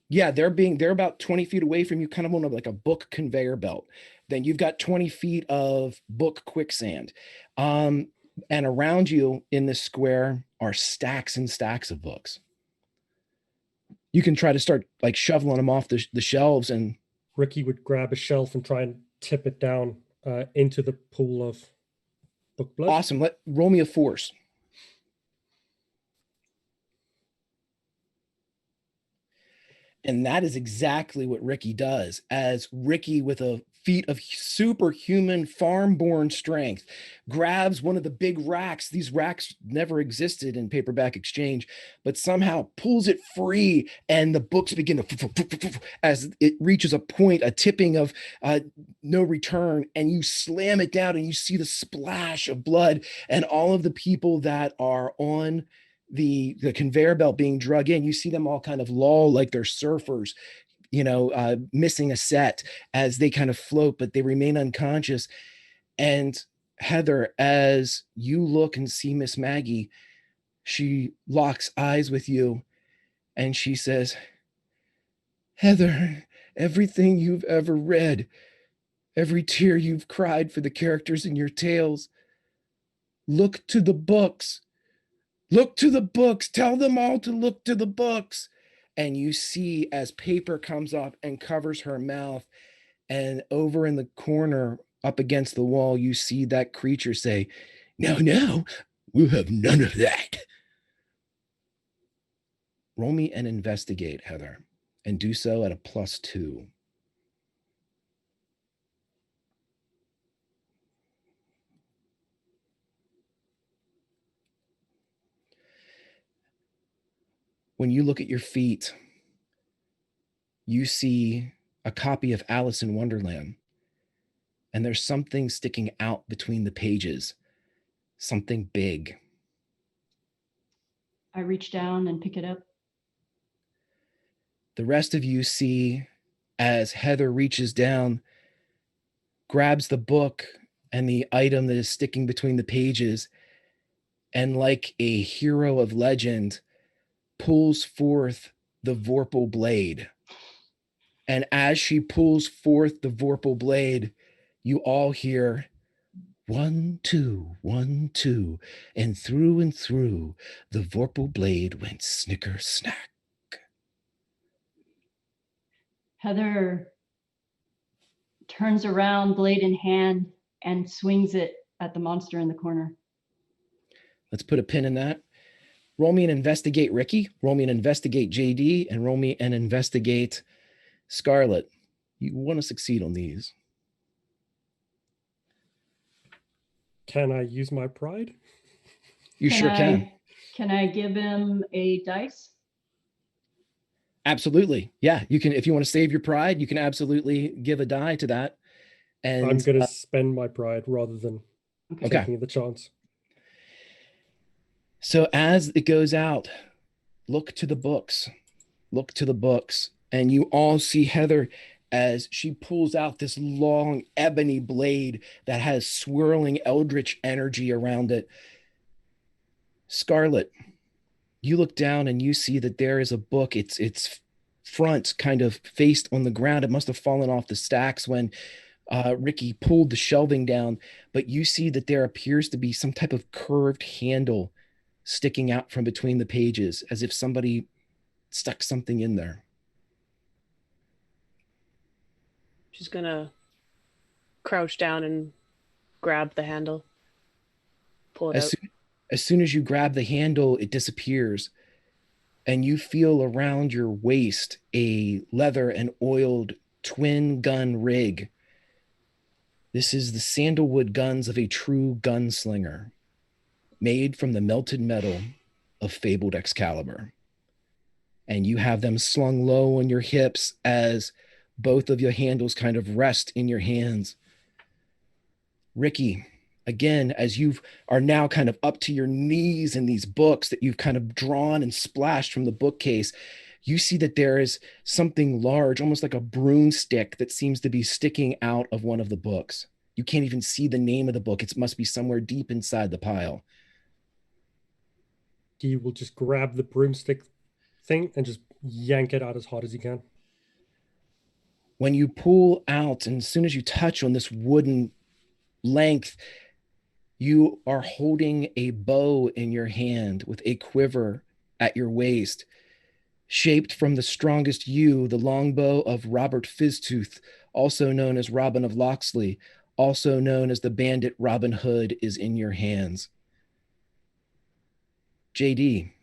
yeah, they're about 20 feet away from you, kind of on like a book conveyor belt. Then you've got 20 feet of book quicksand. And around you in this square are stacks and stacks of books. You can try to start like shoveling them off the shelves, and Ricky would grab a shelf and try and tip it down into the pool of book blood. awesome. Roll me a force. And that is exactly what Ricky does, as Ricky, with a feat of superhuman farm-born strength, grabs one of the big racks. These racks never existed in paperback exchange, but somehow pulls it free, and the books begin to, as it reaches a point, a tipping of no return, and you slam it down, and you see the splash of blood, and all of the people that are on the conveyor belt being drug in, you see them all kind of loll like they're surfers, missing a set as they kind of float, but they remain unconscious. And Heather, as you look and see Miss Maggie, she locks eyes with you and she says, Heather, everything you've ever read, every tear you've cried for the characters in your tales, look to the books. Look to the books. Tell them all to look to the books. And you see as paper comes up and covers her mouth, and over in the corner up against the wall, you see that creature say, no, we'll have none of that. Roll me and investigate, Heather, and do so at a +2. When you look at your feet, you see a copy of Alice in Wonderland, and there's something sticking out between the pages, something big. I reach down and pick it up. The rest of you see as Heather reaches down, grabs the book and the item that is sticking between the pages, and like a hero of legend, pulls forth the Vorpal blade. And as she pulls forth the Vorpal blade, you all hear 1, 2, 1, 2, and through the Vorpal blade went snicker snack. Heather turns around, blade in hand, and swings it at the monster in the corner. Let's put a pin in that. Roll me and investigate Ricky, roll me and investigate JD, and roll me and investigate Scarlet. You want to succeed on these. Can I use my pride? You sure can. Can I give him a dice? Absolutely. Yeah, you can. If you want to save your pride, you can absolutely give a die to that. And I'm going to spend my pride rather than okay. taking the chance. So as it goes out, look to the books, look to the books, and you all see Heather as she pulls out this long ebony blade that has swirling eldritch energy around it. Scarlet, you look down and you see that there is a book. Its front kind of faced on the ground. It must have fallen off the stacks when Ricky pulled the shelving down, but you see that there appears to be some type of curved handle sticking out from between the pages, as if somebody stuck something in there. She's gonna crouch down and grab the handle, pull it out. As soon as you grab the handle, it disappears, and you feel around your waist a leather and oiled twin gun rig. This is the sandalwood guns of a true gunslinger, made from the melted metal of fabled Excalibur. And you have them slung low on your hips as both of your handles kind of rest in your hands. Ricky, again, as you are now kind of up to your knees in these books that you've kind of drawn and splashed from the bookcase, you see that there is something large, almost like a broomstick, that seems to be sticking out of one of the books. You can't even see the name of the book. It must be somewhere deep inside the pile. He will just grab the broomstick thing and just yank it out as hard as he can. When you pull out, and as soon as you touch on this wooden length, you are holding a bow in your hand with a quiver at your waist, shaped from the strongest yew, the longbow of Robert Fizztooth, also known as Robin of Locksley, also known as the bandit Robin Hood, is in your hands. JD,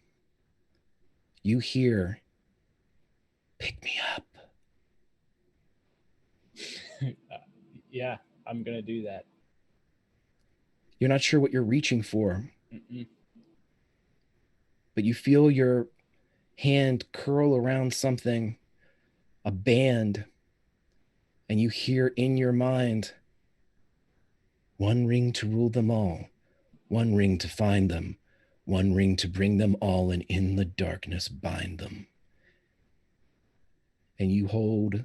you hear, "Pick me up." Yeah, I'm going to do that. You're not sure what you're reaching for, Mm-mm. but you feel your hand curl around something, a band, and you hear in your mind, "One ring to rule them all, one ring to find them, one ring to bring them all, and in the darkness bind them." And you hold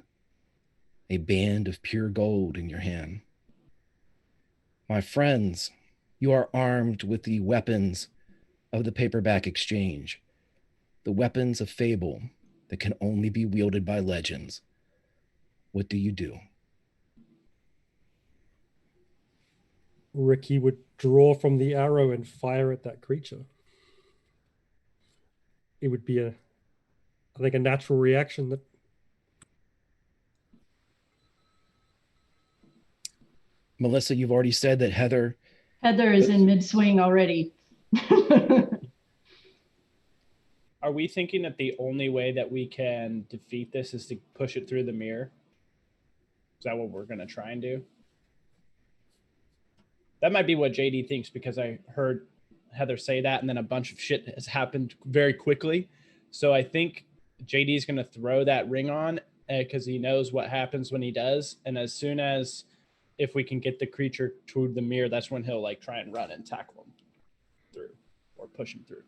a band of pure gold in your hand. My friends, you are armed with the weapons of the paperback exchange, the weapons of fable that can only be wielded by legends. What do you do? Ricky would draw from the arrow and fire at that creature. It would be I think, a natural reaction that Melissa, you've already said that Heather Heather is in mid-swing already. Are we thinking that the only way that we can defeat this is to push it through the mirror? Is that what we're going to try and do? That might be what JD thinks, because I heard Heather say that, and then a bunch of shit has happened very quickly. So I think JD is going to throw that ring on because he knows what happens when he does. And as soon as, if we can get the creature to the mirror, that's when he'll like try and run and tackle him through or push him through.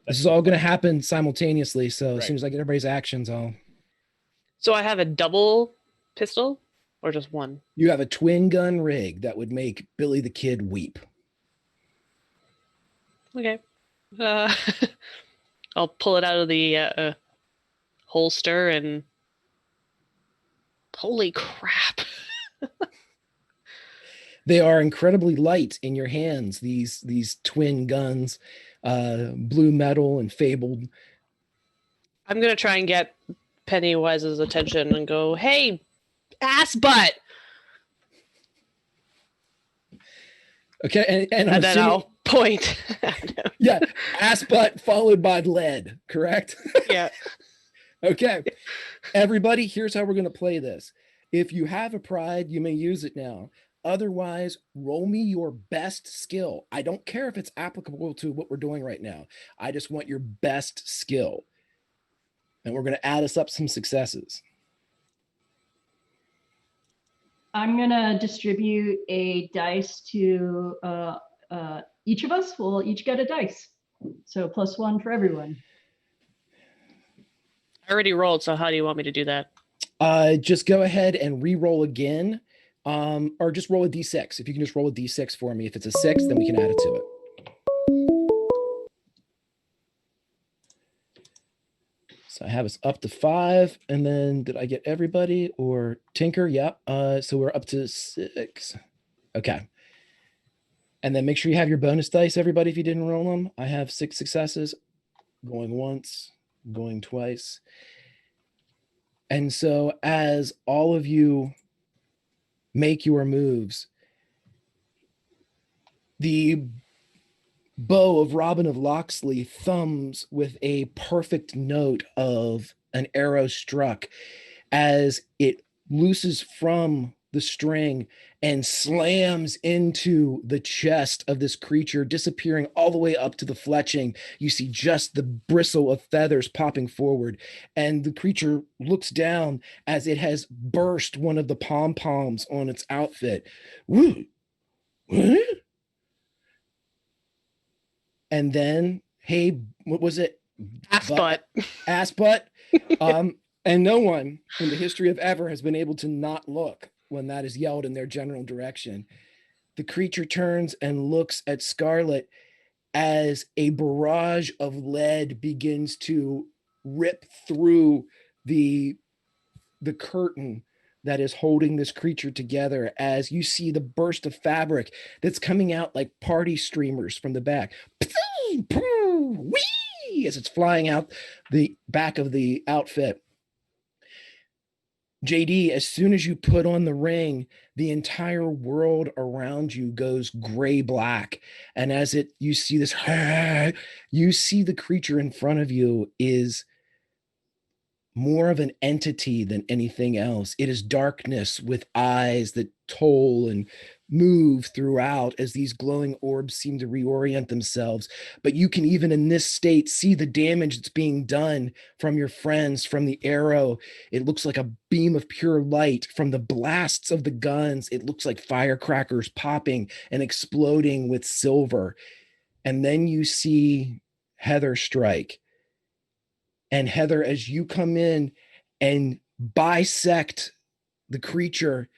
This is all going to happen simultaneously. So as soon as I get everybody's actions, So I have a double pistol or just one? You have a twin gun rig that would make Billy the Kid weep. Okay. I'll pull it out of the holster and holy crap. They are incredibly light in your hands, these twin guns, blue metal and fabled. I'm going to try and get Pennywise's attention and go, "Hey, ass butt." Okay, and then I'll point. Yeah, ass butt followed by lead, correct? Yeah. Okay, everybody, here's how we're going to play this. If you have a pride, you may use it now. Otherwise, roll me your best skill. I don't care if it's applicable to what we're doing right now. I just want your best skill. And we're going to add us up some successes. I'm going to distribute a dice to each of us. We'll each get a dice. So +1 for everyone. I already rolled, so how do you want me to do that? Just go ahead and re-roll again. Or just roll a d6. If you can just roll a d6 for me. If it's a 6, then we can add it to it. So I have us up to 5, and then did I get everybody or Tinker? Yep. So we're up to 6. Okay. And then make sure you have your bonus dice, everybody, if you didn't roll them. I have 6 successes, going once, going twice. And so as all of you make your moves, the bow of Robin of Locksley thumbs with a perfect note of an arrow struck as it looses from the string and slams into the chest of this creature, disappearing all the way up to the fletching. You see just the bristle of feathers popping forward, and the creature looks down as it has burst one of the pom-poms on its outfit. Woo! and then, hey, what was it? Ass butt. Ass butt. And no one in the history of ever has been able to not look when that is yelled in their general direction. The creature turns and looks at Scarlet as a barrage of lead begins to rip through the curtain that is holding this creature together, as you see the burst of fabric that's coming out like party streamers from the back. Whee! As it's flying out the back of the outfit. JD, as soon as you put on the ring, the entire world around you goes gray black. And as you see this, you see the creature in front of you is more of an entity than anything else. It is darkness with eyes that toll and move throughout as these glowing orbs seem to reorient themselves. But you can, even in this state, see the damage that's being done from your friends, from the arrow. It looks like a beam of pure light from the blasts of the guns. It looks like firecrackers popping and exploding with silver. And then you see Heather strike. And Heather, as you come in and bisect the creature,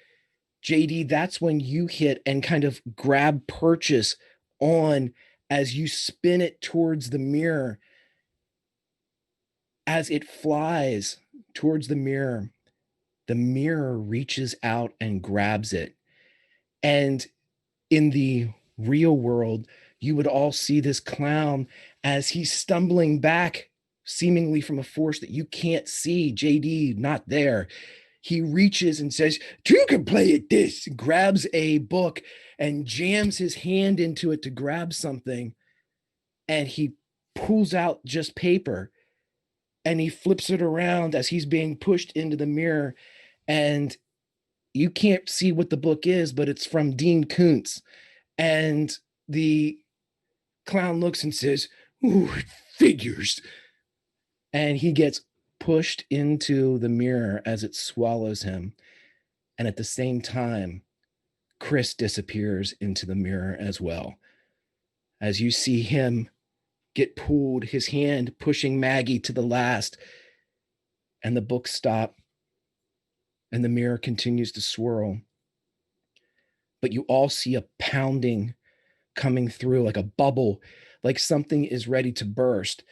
JD, that's when you hit and kind of grab purchase on as you spin it towards the mirror. As it flies towards the mirror reaches out and grabs it. And in the real world, you would all see this clown as he's stumbling back, seemingly from a force that you can't see. JD, not there. He reaches and says, "You can play at this," grabs a book and jams his hand into it to grab something. And he pulls out just paper and he flips it around as he's being pushed into the mirror. And you can't see what the book is, but it's from Dean Koontz. And the clown looks and says, "Ooh, it figures." And he gets pushed into the mirror as it swallows him. And at the same time, Chris disappears into the mirror as well. As you see him get pulled, his hand pushing Maggie to the last, and the books stop, and the mirror continues to swirl. But you all see a pounding coming through, like a bubble, like something is ready to burst.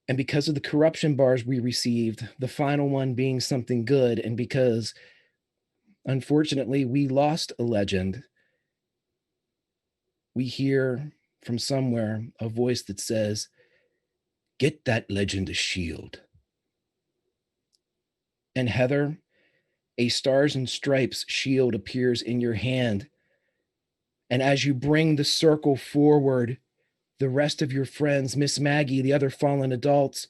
And because of the corruption bars we received, the final one being something good, and because, unfortunately, we lost a legend, we hear from somewhere a voice that says, "Get that legend a shield." And Heather, a Stars and Stripes shield appears in your hand. And as you bring the circle forward, the rest of your friends, Miss Maggie, the other fallen adults,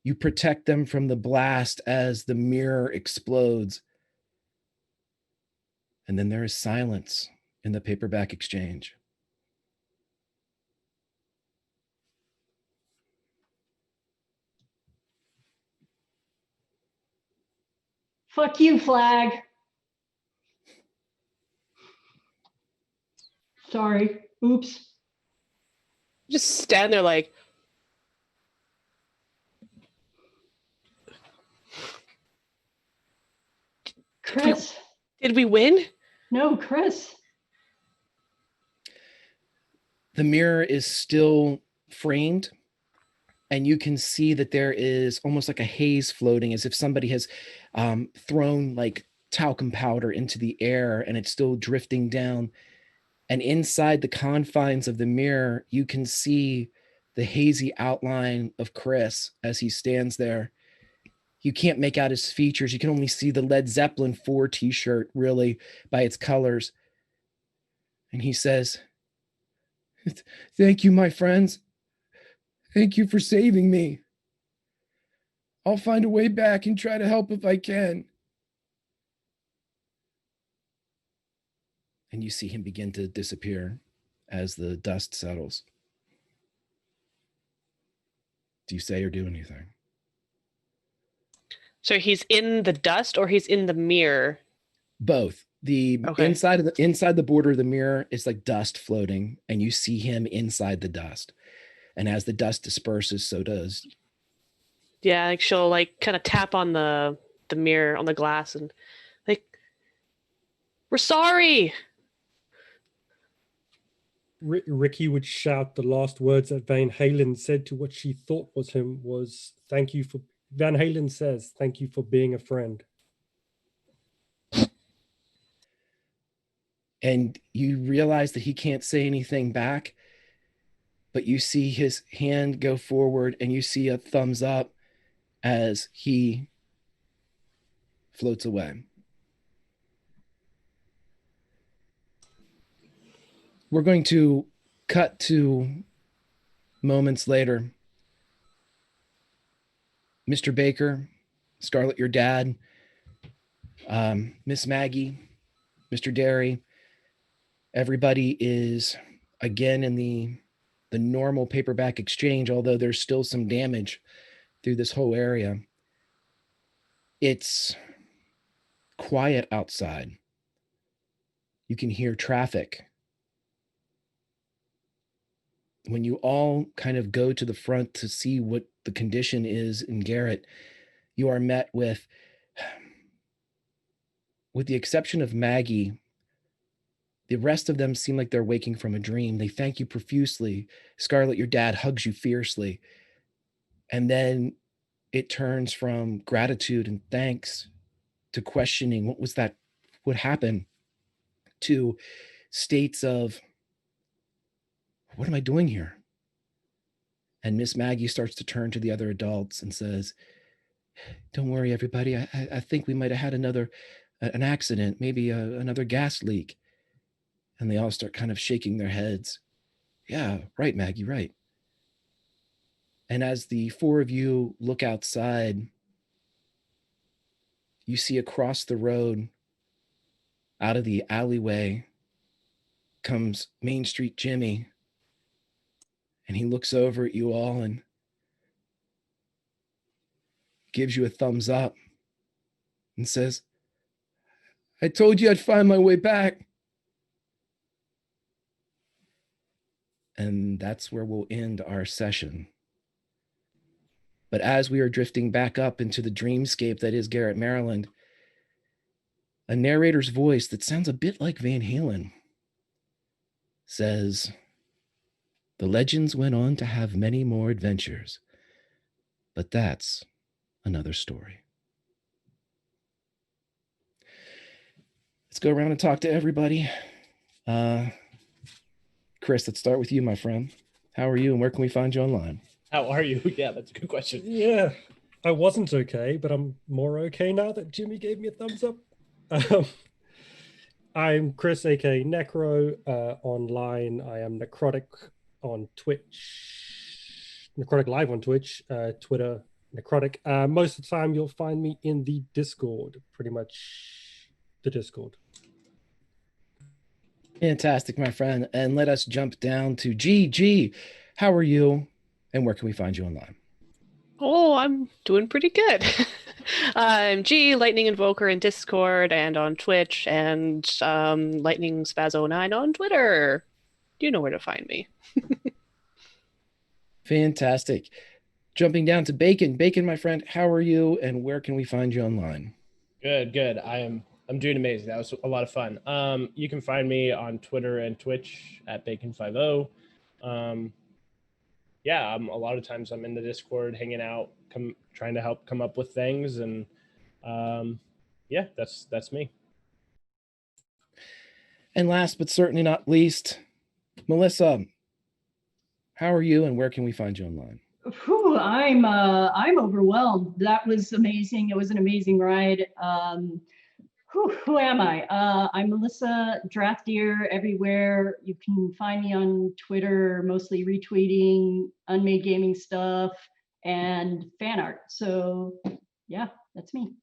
you protect them from the blast as the mirror explodes. And then there is silence in the paperback exchange. Fuck you, Flag. Sorry. Oops. Just stand there like, Chris. did we win? No, Chris. The mirror is still framed, and you can see that there is almost like a haze floating, as if somebody has thrown like talcum powder into the air, and it's still drifting down. And inside the confines of the mirror, you can see the hazy outline of Chris as he stands there. You can't make out his features. You can only see the Led Zeppelin 4 t-shirt, really, by its colors. And he says, "Thank you, my friends. Thank you for saving me. I'll find a way back and try to help if I can." And you see him begin to disappear as the dust settles. Do you say or do anything? So he's in the dust or he's in the mirror? Both. The Okay. inside the border of the mirror is like dust floating, and you see him inside the dust. And as the dust disperses, so does. Yeah, like she'll like kind of tap on the mirror on the glass and like, we're sorry. Ricky would shout the last words that Van Halen said to what she thought was him was, "Thank you for," Van Halen says, "Thank you for being a friend." And you realize that he can't say anything back, but you see his hand go forward and you see a thumbs up as he floats away. We're going to cut to moments later. Mr. Baker, Scarlett, your dad, Miss Maggie, Mr. Derry, everybody is again in the normal paperback exchange, although there's still some damage through this whole area. It's quiet outside. You can hear traffic. When you all kind of go to the front to see what the condition is in Garrett, you are met with the exception of Maggie, the rest of them seem like they're waking from a dream. They thank you profusely. Scarlett, your dad, hugs you fiercely. And then it turns from gratitude and thanks to questioning what was that, what happened, to states of, what am I doing here? And Miss Maggie starts to turn to the other adults and says, don't worry, everybody. I think we might have had an accident, maybe another gas leak. And they all start kind of shaking their heads. Yeah, right, Maggie, right. And as the four of you look outside, you see across the road, out of the alleyway, comes Main Street Jimmy. And he looks over at you all and gives you a thumbs up and says, I told you I'd find my way back. And that's where we'll end our session. But as we are drifting back up into the dreamscape that is Garrett, Maryland, a narrator's voice that sounds a bit like Van Halen says, the legends went on to have many more adventures, but that's another story. Let's go around and talk to everybody. Chris, let's start with you, my friend. How are you and where can we find you online? How are you? Yeah, that's a good question. Yeah, I wasn't okay, but I'm more okay now that Jimmy gave me a thumbs up. I'm Chris, aka Necro, online. I am Necrotic on Twitch, Necrotic Live on Twitch, Twitter, Necrotic. Most of the time you'll find me in the Discord, pretty much the Discord. Fantastic, my friend. And let us jump down to GG. How are you and where can we find you online? Oh, I'm doing pretty good. I'm G, Lightning Invoker in Discord and on Twitch, and Lightning Spaz09 on Twitter. You know where to find me. Fantastic. Jumping down to Bacon. Bacon, my friend, how are you and where can we find you online? Good. I'm doing amazing. That was a lot of fun. You can find me on Twitter and Twitch at Bacon50. Yeah, a lot of times I'm in the Discord hanging out, trying to help come up with things, and yeah, that's me. And last but certainly not least, Melissa, how are you and where can we find you online? Whew, I'm overwhelmed. That was amazing. It was an amazing ride. Who am I? I'm Melissa Draftier everywhere. You can find me on Twitter, mostly retweeting unMadeGaming stuff and fan art. So yeah, that's me.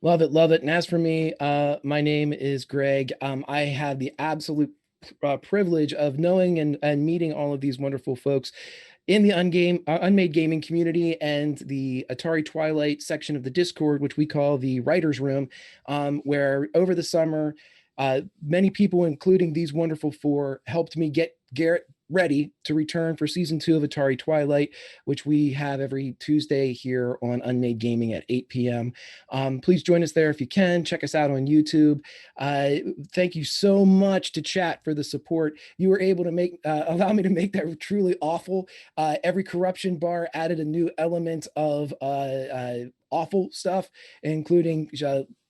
Love it, love it. And as for me, my name is Greg. I had the absolute privilege of knowing and meeting all of these wonderful folks in the unmade gaming community and the Atari Twilight section of the Discord, which we call the writer's room, where over the summer, many people, including these wonderful four, helped me get Garrett ready to return for season 2 of Atari Twilight, which we have every Tuesday here on unMadeGaming at 8 p.m. Please join us there if you can. Check us out on YouTube. Thank you so much to chat for the support. You were able to make allow me to make that truly awful. Every corruption bar added a new element of awful stuff, including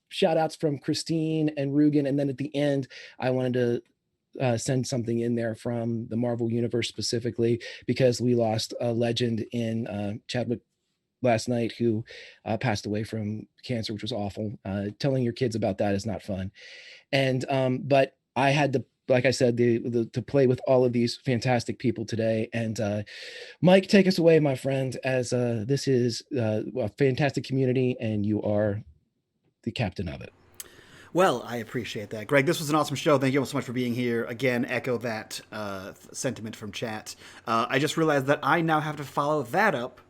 shout outs from Christine and Rugen. And then at the end, I wanted to send something in there from the Marvel Universe specifically, because we lost a legend in Chadwick last night who passed away from cancer, which was awful. Telling your kids about that is not fun. And but I had to, like I said, to play with all of these fantastic people today. And Mike, take us away, my friend, as this is a fantastic community and you are the captain of it. Well, I appreciate that. Greg, this was an awesome show. Thank you all so much for being here. Again, echo that sentiment from chat. I just realized that I now have to follow that up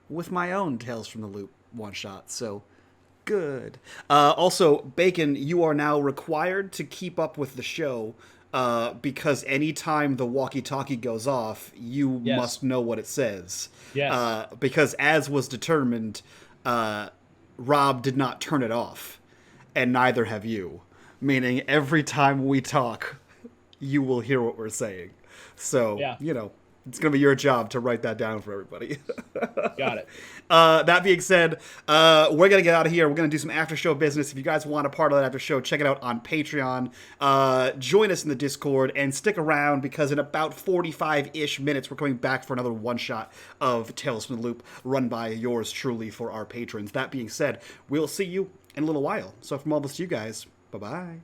with my own Tales from the Loop one-shot, so good. Also, Bacon, you are now required to keep up with the show because anytime the walkie-talkie goes off, you must know what it says. Yes. Because as was determined, Rob did not turn it off. And neither have you. Meaning every time we talk, you will hear what we're saying. So, you know, it's going to be your job to write that down for everybody. Got it. That being said, we're going to get out of here. We're going to do some after show business. If you guys want a part of that after show, check it out on Patreon. Join us in the Discord and stick around because in about 45-ish minutes, we're coming back for another one-shot of Tales from the Loop run by yours truly for our patrons. That being said, we'll see you in a little while. So from all this to you guys, bye-bye.